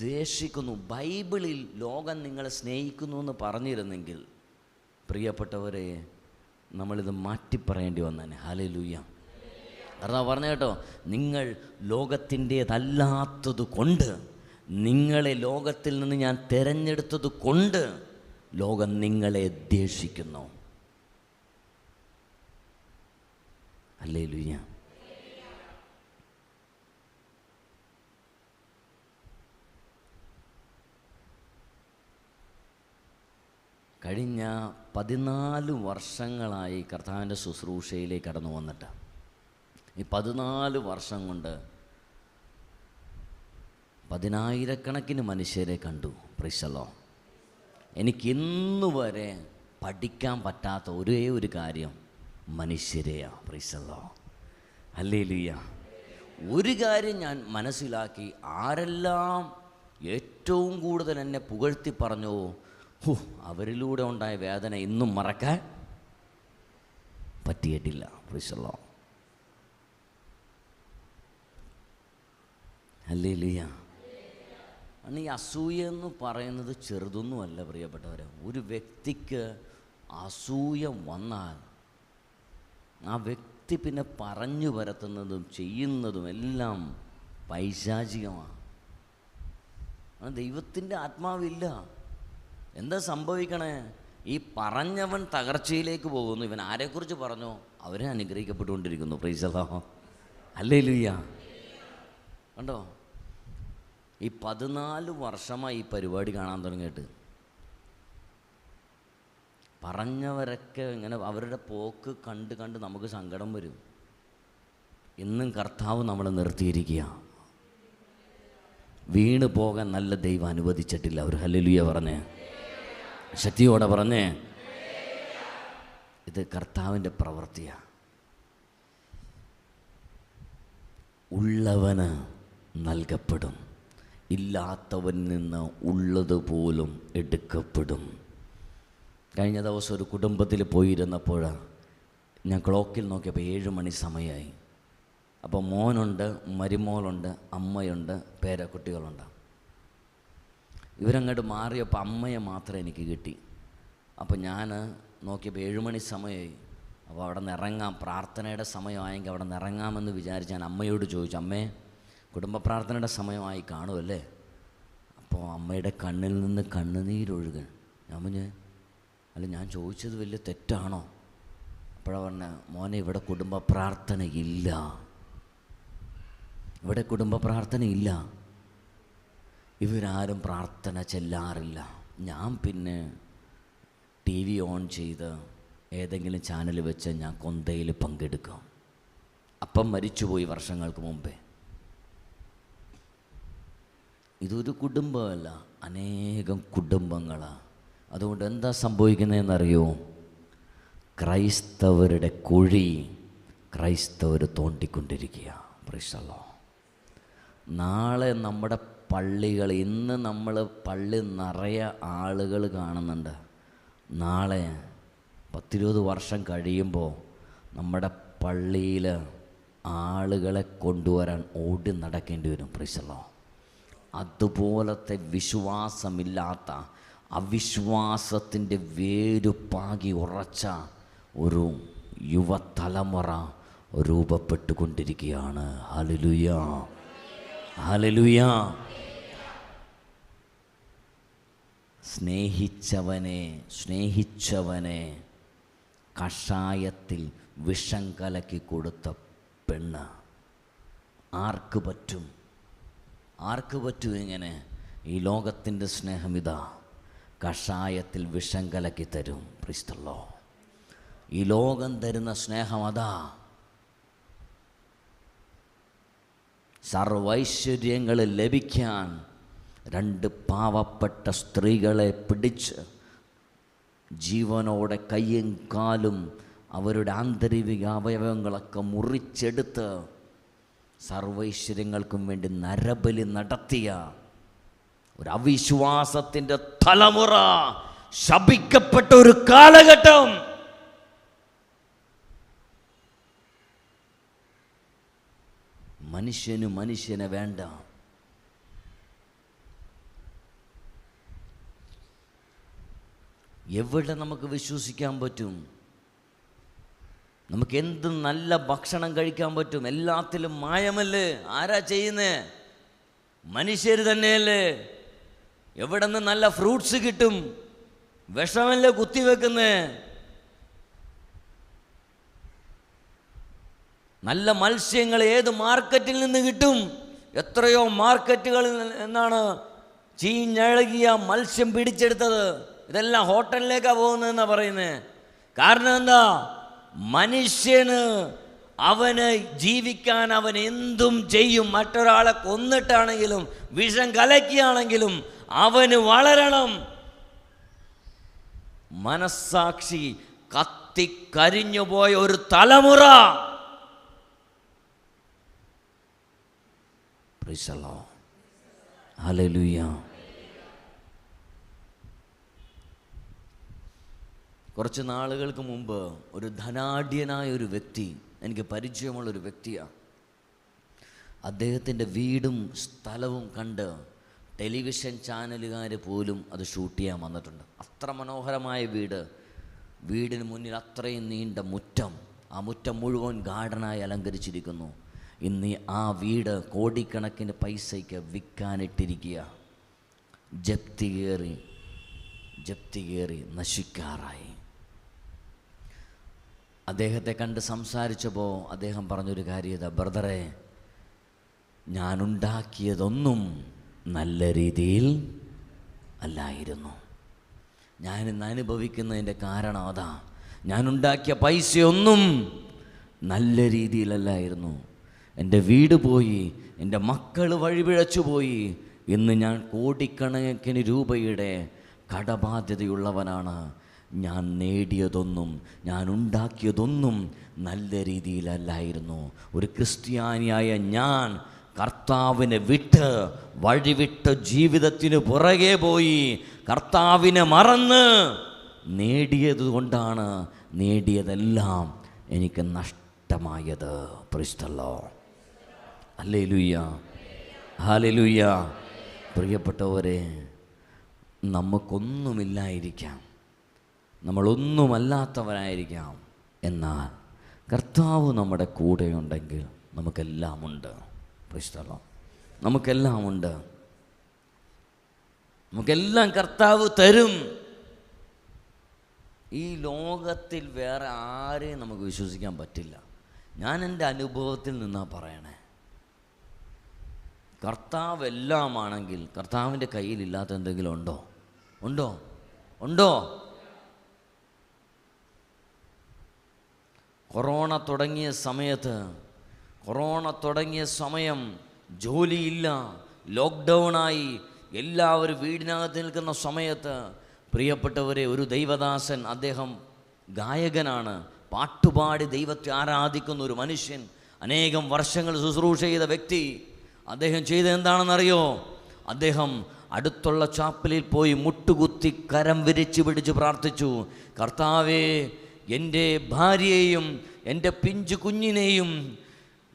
ദ്വേഷിക്കുന്നു. ബൈബിളിൽ ലോകം നിങ്ങളെ സ്നേഹിക്കുന്നു എന്ന് പറഞ്ഞിരുന്നെങ്കിൽ പ്രിയപ്പെട്ടവരെ, നമ്മളിത് മാറ്റിപ്പറയേണ്ടി വന്നേനെ. ഹല്ലേലൂയ. കാരണം പറഞ്ഞ കേട്ടോ, നിങ്ങൾ ലോകത്തിൻ്റേതല്ലാത്തത് കൊണ്ട്, നിങ്ങളെ ലോകത്തിൽ നിന്ന് ഞാൻ തിരഞ്ഞെടുത്തത് കൊണ്ട് ലോകം നിങ്ങളെ ദ്വേഷിക്കുന്നു. ഹല്ലേലൂയ. കഴിഞ്ഞ 14 വർഷങ്ങളായി കർത്താവിൻ്റെ ശുശ്രൂഷയിലേക്ക് കടന്നു വന്നിട്ട്, ഈ 14 വർഷം കൊണ്ട് 10,000-കണക്കിന് മനുഷ്യരെ കണ്ടു. Praise the lord. എനിക്കിന്ന് വരെ പഠിക്കാൻ പറ്റാത്ത ഒരേ ഒരു കാര്യം മനുഷ്യരെയാണ്. Praise the lord. ഹല്ലേലൂയ. ഒരു കാര്യം ഞാൻ മനസ്സിലാക്കി, ആരെല്ലാം ഏറ്റവും കൂടുതൽ എന്നെ പുകഴ്ത്തി പറഞ്ഞു, അവരിലൂടെ ഉണ്ടായ വേദന ഇന്നും മറക്കാൻ പറ്റിയിട്ടില്ല. Price the lord. ഹല്ലേലൂയ. ഈ അസൂയ എന്ന് പറയുന്നത് ചെറുതൊന്നുമല്ല പ്രിയപ്പെട്ടവരെ. ഒരു വ്യക്തിക്ക് അസൂയ വന്നാൽ ആ വ്യക്തി പിന്നെ പറഞ്ഞു പരത്തുന്നതും ചെയ്യുന്നതും എല്ലാം പൈശാചികമാണ്. ദൈവത്തിൻ്റെ ആത്മാവില്ല. എന്താ സംഭവിക്കണേ? ഈ പറഞ്ഞവൻ തകർച്ചയിലേക്ക് പോകുന്നു. ഇവൻ ആരെക്കുറിച്ച് പറഞ്ഞോ അവരെ അനുഗ്രഹിക്കപ്പെട്ടുകൊണ്ടിരിക്കുന്നു. Praise the lord. ഹല്ലേലൂയ. കണ്ടോ, ഈ 14 വർഷമായി ഈ പരിപാടി കാണാൻ തുടങ്ങിയിട്ട് പറഞ്ഞവരൊക്കെ ഇങ്ങനെ അവരുടെ പോക്ക് കണ്ട് കണ്ട് നമുക്ക് സങ്കടം വരും. ഇന്നും കർത്താവ് നമ്മളെ നിർത്തിയിരിക്കുക. വീണ് പോകാൻ നല്ല ദൈവം അനുവദിച്ചിട്ടില്ല. ഒരു ഹല്ലേലൂയ പറഞ്ഞേ, ശക്തിയോടെ പറഞ്ഞേ. ഇത് കർത്താവിൻ്റെ പ്രവൃത്തിയാണ്. ഉള്ളവന് നൽകപ്പെടും, ഇല്ലാത്തവനിൽ നിന്ന് ഉള്ളതുപോലും എടുക്കപ്പെടും. കഴിഞ്ഞ ദിവസം ഒരു കുടുംബത്തിൽ പോയിരുന്നപ്പോൾ ഞാൻ ക്ലോക്കിൽ നോക്കിയപ്പോൾ 7 മണി സമയമായി. അപ്പോൾ മോനുണ്ട്, മരുമോളുണ്ട്, അമ്മയുണ്ട്, പേരക്കുട്ടികളുണ്ട്. ഇവരങ്ങോട്ട് മാറിയപ്പോൾ അമ്മയെ മാത്രമേ എനിക്ക് കിട്ടി. അപ്പോൾ ഞാൻ നോക്കിയപ്പോൾ 7 മണി സമയമായി. അപ്പോൾ അവിടെ നിന്ന് ഇറങ്ങാം, പ്രാർത്ഥനയുടെ സമയമായെങ്കിൽ അവിടെ നിന്ന് ഇറങ്ങാമെന്ന് വിചാരിച്ച് ഞാൻ അമ്മയോട് ചോദിച്ചു, അമ്മേ കുടുംബ പ്രാർത്ഥനയുടെ സമയമായി കാണുമല്ലേ? അപ്പോൾ അമ്മയുടെ കണ്ണിൽ നിന്ന് കണ്ണുനീരൊഴുകൻ. ഞാൻ പറഞ്ഞു, അല്ല ഞാൻ ചോദിച്ചത് വലിയ തെറ്റാണോ? അപ്പോഴാണ് പറഞ്ഞ, മോനെ ഇവിടെ കുടുംബ പ്രാർത്ഥനയില്ല, ഇവിടെ കുടുംബ പ്രാർത്ഥനയില്ല, ഇവരാരും പ്രാർത്ഥന ചെല്ലാറില്ല. ഞാൻ പിന്നെ TV ഓൺ ചെയ്ത് ഏതെങ്കിലും ചാനൽ വെച്ച് ഞാൻ കൊന്തയിൽ പങ്കെടുക്കാം. അപ്പം മരിച്ചുപോയി വർഷങ്ങൾക്ക് മുമ്പേ. ഇതൊരു കുടുംബമല്ല, അനേകം കുടുംബങ്ങളാണ്. അതുകൊണ്ട് എന്താ സംഭവിക്കുന്നതെന്നറിയോ? ക്രൈസ്തവരുടെ കുഴി ക്രൈസ്തവർ തോണ്ടിക്കൊണ്ടിരിക്കുക. Price the Lord. നാളെ നമ്മുടെ പള്ളികൾ, ഇന്ന് നമ്മൾ പള്ളി നിറയെ ആളുകൾ കാണുന്നുണ്ട്. നാളെ 10-20 വർഷം കഴിയുമ്പോൾ നമ്മുടെ പള്ളിയിൽ ആളുകളെ കൊണ്ടുവരാൻ ഓടി നടക്കേണ്ടി വരും. Price the Lord. അതുപോലത്തെ വിശ്വാസമില്ലാത്ത, അവിശ്വാസത്തിൻ്റെ വേരുപാകി ഉറച്ച ഒരു യുവതലമുറ രൂപപ്പെട്ടുകൊണ്ടിരിക്കുകയാണ്. Hallelujah, hallelujah. സ്നേഹിച്ചവനെ കഷായത്തിൽ വിഷം കലക്കി കൊടുത്ത പെണ്ണ് ആർക്ക് പറ്റും? ആർക്ക് പറ്റും ഇങ്ങനെ? ഈ ലോകത്തിൻ്റെ സ്നേഹം ഇതാ, കഷായത്തിൽ വിഷം കലക്കി തരും. Price the lord. ഈ ലോകം തരുന്ന സ്നേഹം അതാ. സർവൈശ്വര്യങ്ങൾ ലഭിക്കാൻ 2 പാവപ്പെട്ട സ്ത്രീകളെ പിടിച്ച് ജീവനോടെ കയ്യും കാലും അവരുടെ ആന്തരിക അവയവങ്ങളൊക്കെ മുറിച്ചെടുത്ത് സർവൈശ്വര്യങ്ങൾക്കും വേണ്ടി നരബലി നടത്തിയ ഒരു അവിശ്വാസത്തിൻ്റെ തലമുറ, ശപിക്കപ്പെട്ട ഒരു കാലഘട്ടം. മനുഷ്യനെ വേണ്ട. എവിടെ നമുക്ക് വിശ്വസിക്കാൻ പറ്റും? നമുക്ക് എന്ത് നല്ല ഭക്ഷണം കഴിക്കാൻ പറ്റും? എല്ലാത്തിലും മായമല്ലേ? ആരാ ചെയ്യുന്നേ? മനുഷ്യർ തന്നെയല്ലേ? എവിടെ നിന്ന് നല്ല ഫ്രൂട്ട്സ് കിട്ടും? വിഷമല്ലേ കുത്തിവെക്കുന്നേ? നല്ല മത്സ്യങ്ങൾ ഏത് മാർക്കറ്റിൽ നിന്ന് കിട്ടും? എത്രയോ മാർക്കറ്റുകളിൽ നിന്നാണ് ചീഞ്ഞഴകിയ മത്സ്യം പിടിച്ചെടുത്തത്. ഇതെല്ലാം ഹോട്ടലിലേക്കാണ് പോകുന്നതെന്നാണ് പറയുന്നത്. കാരണം എന്താ? മനുഷ്യന് അവന് ജീവിക്കാൻ അവൻ എന്തും ചെയ്യും. മറ്റൊരാളെ കൊന്നിട്ടാണെങ്കിലും വിഷം കലക്കിയാണെങ്കിലും അവന് വളരണം. മനസ്സാക്ഷി കത്തിക്കരിഞ്ഞുപോയ ഒരു തലമുറ. Price the lord. ഹല്ലേലൂയ. കുറച്ച് നാളുകൾക്ക് മുമ്പ് ഒരു ധനാഢ്യനായ ഒരു വ്യക്തി, എനിക്ക് പരിചയമുള്ളൊരു വ്യക്തിയാണ്. അദ്ദേഹത്തിൻ്റെ വീടും സ്ഥലവും കണ്ട് ടെലിവിഷൻ ചാനലുകാർ പോലും അത് ഷൂട്ട് ചെയ്യാൻ വന്നിട്ടുണ്ട്. അത്ര മനോഹരമായ വീട്, വീടിന് മുന്നിൽ അത്രയും നീണ്ട മുറ്റം, ആ മുറ്റം മുഴുവൻ ഗാർഡനായി അലങ്കരിച്ചിരിക്കുന്നു. ഇന്ന് ആ വീട് കോടിക്കണക്കിന് പൈസയ്ക്ക് വിൽക്കാനിട്ടിരിക്കുക. ജപ്തി കയറി ജപ്തി കയറി നശിക്കാറായി. അദ്ദേഹത്തെ കണ്ട് സംസാരിച്ചപ്പോൾ അദ്ദേഹം പറഞ്ഞൊരു കാര്യം, ബ്രദറെ, ഞാനുണ്ടാക്കിയതൊന്നും നല്ല രീതിയിൽ അല്ലായിരുന്നു. ഞാനിന്ന് അനുഭവിക്കുന്നതിൻ്റെ കാരണം അതാ. ഞാനുണ്ടാക്കിയ പൈസയൊന്നും നല്ല രീതിയിലല്ലായിരുന്നു. എൻ്റെ വീട് പോയി, എൻ്റെ മക്കൾ വഴിപിഴച്ചു പോയി. ഇന്ന് ഞാൻ കോടിക്കണക്കിന് രൂപയുടെ കടബാധ്യതയുള്ളവനാണ്. ഞാൻ നേടിയതൊന്നും, ഞാൻ ഉണ്ടാക്കിയതൊന്നും നല്ല രീതിയിലല്ലായിരുന്നു. ഒരു ക്രിസ്ത്യാനിയായ ഞാൻ കർത്താവിനെ വിട്ട്, വഴിവിട്ട് ജീവിതത്തിന് പുറകെ പോയി കർത്താവിനെ മറന്ന് നേടിയത് കൊണ്ടാണ് നേടിയതെല്ലാം എനിക്ക് നഷ്ടമായത്. Price the lord. Hallelujah, hallelujah. പ്രിയപ്പെട്ടവരെ, നമുക്കൊന്നുമില്ലായിരിക്കാം, നമ്മളൊന്നുമല്ലാത്തവരായിരിക്കാം. എന്നാൽ കർത്താവ് നമ്മുടെ കൂടെയുണ്ടെങ്കിൽ നമുക്കെല്ലാം ഉണ്ട്. Price the Lord. നമുക്കെല്ലാം ഉണ്ട്. നമുക്കെല്ലാം കർത്താവ് തരും. ഈ ലോകത്തിൽ വേറെ ആരെയും നമുക്ക് വിശ്വസിക്കാൻ പറ്റില്ല. ഞാൻ എൻ്റെ അനുഭവത്തിൽ നിന്നാണ് പറയണേ. കർത്താവ് എല്ലാമാണെങ്കിൽ കർത്താവിൻ്റെ കയ്യിലില്ലാത്ത എന്തെങ്കിലും ഉണ്ടോ? ഉണ്ടോ? ഉണ്ടോ? കൊറോണ തുടങ്ങിയ സമയം ജോലിയില്ല, ലോക്ക്ഡൗണായി, എല്ലാവരും വീടിനകത്ത് നിൽക്കുന്ന സമയത്ത് പ്രിയപ്പെട്ടവരെ, ഒരു ദൈവദാസൻ, അദ്ദേഹം ഗായകനാണ്, പാട്ടുപാടി ദൈവത്തെ ആരാധിക്കുന്ന ഒരു മനുഷ്യൻ, അനേകം വർഷങ്ങൾ ശുശ്രൂഷ ചെയ്ത വ്യക്തി, അദ്ദേഹം ചെയ്തത് എന്താണെന്നറിയോ? അദ്ദേഹം അടുത്തുള്ള ചാപ്പലിൽ പോയി മുട്ടുകുത്തി കരം വിരിച്ച് പിടിച്ച് പ്രാർത്ഥിച്ചു, കർത്താവേ, എൻ്റെ ഭാര്യയെയും എൻ്റെ പിഞ്ചു കുഞ്ഞിനെയും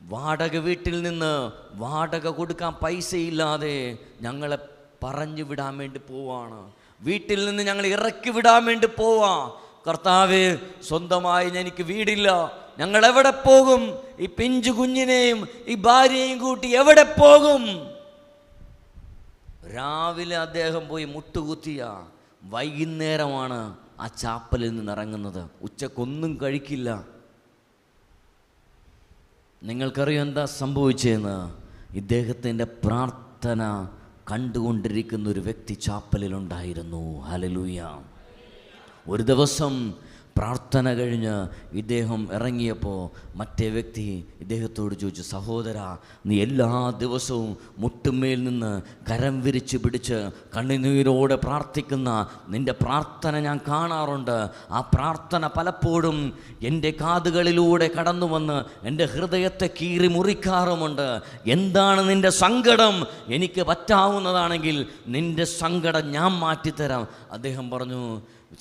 വാടക വീട്ടിൽ നിന്ന് വാടക കൊടുക്കാൻ പൈസയില്ലാതെ ഞങ്ങളെ പറഞ്ഞു വിടാൻ വേണ്ടി പോവാണ്, വീട്ടിൽ നിന്ന് ഞങ്ങൾ ഇറക്കി വിടാൻ വേണ്ടി പോവാ. കർത്താവേ, സ്വന്തമായി എനിക്ക് വീടില്ല, ഞങ്ങൾ എവിടെ പോകും? ഈ പിഞ്ചു കുഞ്ഞിനെയും ഈ ഭാര്യയെയും കൂട്ടി എവിടെ പോകും? രാവിലെ അദ്ദേഹം പോയി മുട്ടുകുത്തിയ വൈകുന്നേരമാണ് ആ ചാപ്പലിൽ നിന്ന് ഇറങ്ങുന്നത്. ഉച്ചക്കൊന്നും കഴിക്കില്ല. നിങ്ങൾക്കറിയാം എന്താ സംഭവിച്ചതെന്ന്? ഇദ്ദേഹത്തിൻ്റെ പ്രാർത്ഥന കണ്ടുകൊണ്ടിരിക്കുന്ന ഒരു വ്യക്തി ചാപ്പലിലുണ്ടായിരുന്നു. ഹല്ലേലൂയ. ഒരു ദിവസം പ്രാർത്ഥന കഴിഞ്ഞ് ഇദ്ദേഹം ഇറങ്ങിയപ്പോൾ മറ്റേ വ്യക്തി ഇദ്ദേഹത്തോട് ചോദിച്ചു, സഹോദരാ, നീ എല്ലാ ദിവസവും മുട്ടുമേൽ നിന്ന് കരം വിരിച്ച് പിടിച്ച് കണ്ണുനീരോടെ പ്രാർത്ഥിക്കുന്ന നിൻ്റെ പ്രാർത്ഥന ഞാൻ കാണാറുണ്ട്. ആ പ്രാർത്ഥന പലപ്പോഴും എൻ്റെ കാതുകളിലൂടെ കടന്നു വന്ന് എൻ്റെ ഹൃദയത്തെ കീറി മുറിക്കാറുമുണ്ട്. എന്താണ് നിൻ്റെ സങ്കടം? എനിക്ക് പറ്റാവുന്നതാണെങ്കിൽ നിൻ്റെ സങ്കടം ഞാൻ മാറ്റിത്തരാം. അദ്ദേഹം പറഞ്ഞു,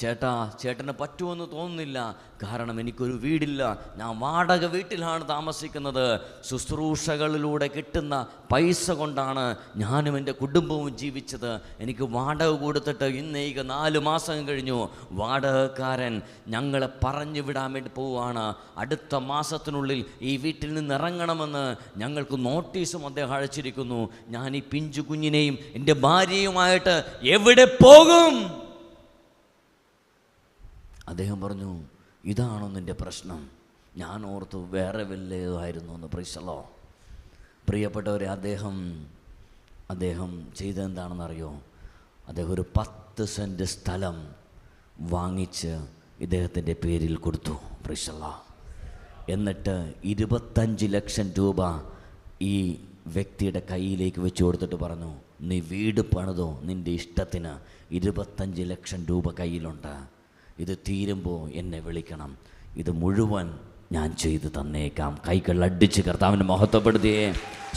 ചേട്ടന് പറ്റുമെന്ന് തോന്നുന്നില്ല, കാരണം എനിക്കൊരു വീടില്ല, ഞാൻ വാടക വീട്ടിലാണ് താമസിക്കുന്നത്. ശുശ്രൂഷകളിലൂടെ കിട്ടുന്ന പൈസ കൊണ്ടാണ് ഞാനും എൻ്റെ കുടുംബവും ജീവിച്ചത്. എനിക്ക് വാടക കൊടുത്തിട്ട് ഇന്നേക്ക് 4 മാസം കഴിഞ്ഞു. വാടകക്കാരൻ ഞങ്ങളെ പറഞ്ഞു വിടാൻ വേണ്ടി പോവുകയാണ്. അടുത്ത മാസത്തിനുള്ളിൽ ഈ വീട്ടിൽ നിന്ന് ഇറങ്ങണമെന്ന് ഞങ്ങൾക്ക് നോട്ടീസും അദ്ദേഹം അയച്ചിരിക്കുന്നു. ഞാൻ ഈ പിഞ്ചു കുഞ്ഞിനെയും എൻ്റെ ഭാര്യയുമായിട്ട് എവിടെ പോകും? അദ്ദേഹം പറഞ്ഞു, ഇതാണോ നിൻ്റെ പ്രശ്നം? ഞാൻ ഓർത്തു വേറെ വല്ലതായിരുന്നു എന്ന്. Price the Lord. പ്രിയപ്പെട്ടവരെ, അദ്ദേഹം ചെയ്തതെന്താണെന്നറിയോ? അദ്ദേഹം ഒരു 10 സെൻറ്റ് സ്ഥലം വാങ്ങിച്ച് ഇദ്ദേഹത്തിൻ്റെ പേരിൽ കൊടുത്തു. Price the Lord. എന്നിട്ട് 25 ലക്ഷം രൂപ ഈ വ്യക്തിയുടെ കയ്യിലേക്ക് വെച്ച് കൊടുത്തിട്ട് പറഞ്ഞു, നീ വീട് പണിതോ നിൻ്റെ ഇഷ്ടത്തിന്, 25 ലക്ഷം രൂപ കയ്യിലുണ്ട്, ഇത് തീരുമ്പോൾ എന്നെ വിളിക്കണം, ഇത് മുഴുവൻ ഞാൻ ചെയ്തു തന്നേക്കാം. കൈകൾ അടിച്ച് കർത്താവിനെ മഹത്വപ്പെടുത്തിയേ.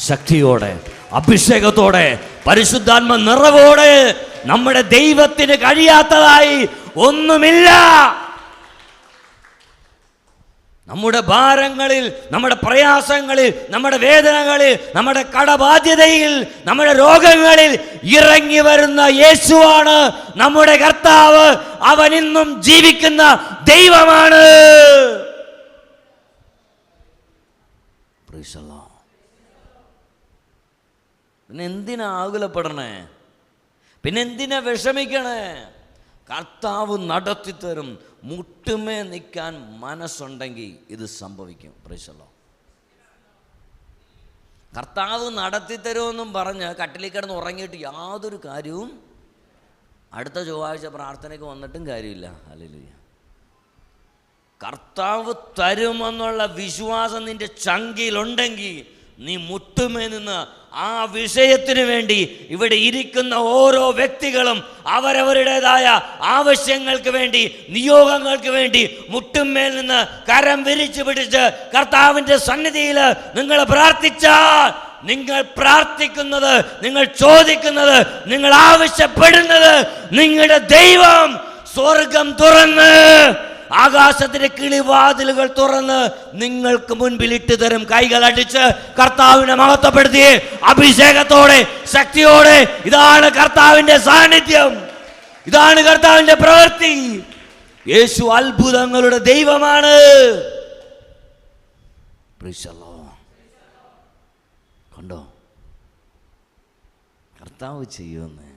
ശക്തിയോടെ, അഭിഷേകത്തോടെ, പരിശുദ്ധാത്മ നിറവോടെ. നമ്മുടെ ദൈവത്തിന് കഴിയാത്തതായി ഒന്നുമില്ല. നമ്മുടെ ഭാരങ്ങളിൽ, നമ്മുടെ പ്രയാസങ്ങളിൽ, നമ്മുടെ വേദനകളിൽ, നമ്മുടെ കടബാധ്യതയിൽ, നമ്മുടെ രോഗങ്ങളിൽ ഇറങ്ങി വരുന്ന യേശുവാണ് നമ്മുടെ കർത്താവ്. അവൻ ഇന്നും ജീവിക്കുന്ന ദൈവമാണ്. പിന്നെ എന്തിനാ ആകുലപ്പെടണേ? പിന്നെ എന്തിനാ വിഷമിക്കണേ? കർത്താവ് നടത്തിത്തരും. മുട്ടുമേ നിൽക്കാൻ മനസ്സുണ്ടെങ്കിൽ ഇത് സംഭവിക്കും. Price the Lord. കർത്താവ് നടത്തിത്തരുമെന്നും പറഞ്ഞ് കട്ടിലിൽ കിടന്ന് ഉറങ്ങിയിട്ട് യാതൊരു കാര്യവും അടുത്ത ചൊവ്വാഴ്ച പ്രാർത്ഥനയ്ക്ക് വന്നിട്ടും കാര്യമില്ല. ഹല്ലേലൂയ. കർത്താവ് തരുമെന്നുള്ള വിശ്വാസം നിൻ്റെ ചങ്കിയിലുണ്ടെങ്കിൽ നീ മുട്ടുമേ നിന്ന് ആ വിഷയത്തിന് വേണ്ടി ഇവിടെ ഇരിക്കുന്ന ഓരോ വ്യക്തികളും അവരവരുടേതായ ആവശ്യങ്ങൾക്ക് വേണ്ടി, നിയോഗങ്ങൾക്ക് വേണ്ടി മുട്ടുമേൽ നിന്ന് കരം വിരിച്ചു പിടിച്ച് കർത്താവിൻ്റെ സന്നിധിയിൽ നിങ്ങൾ പ്രാർത്ഥിച്ചാൽ, നിങ്ങൾ പ്രാർത്ഥിക്കുന്നത്, നിങ്ങൾ ചോദിക്കുന്നത്, നിങ്ങൾ ആവശ്യപ്പെടുന്നത് നിങ്ങളുടെ ദൈവം സ്വർഗം തുറന്ന്, ആകാശത്തിന്റെ കിളിവാതിലുകൾ തുറന്ന് നിങ്ങൾക്ക് മുൻപിൽ ഇട്ട് തരും. കൈകൾ അടിച്ച് കർത്താവിനെ മഹത്വപ്പെടുത്തി അഭിഷേകത്തോടെ, ശക്തിയോടെ, ഇതാണ് കർത്താവിന്റെ സാന്നിധ്യം, ഇതാണ് കർത്താവിന്റെ പ്രവൃത്തി. യേശു അത്ഭുതങ്ങളുടെ ദൈവമാണ്. കണ്ടോ കർത്താവ് ചെയ്യുമെന്ന്.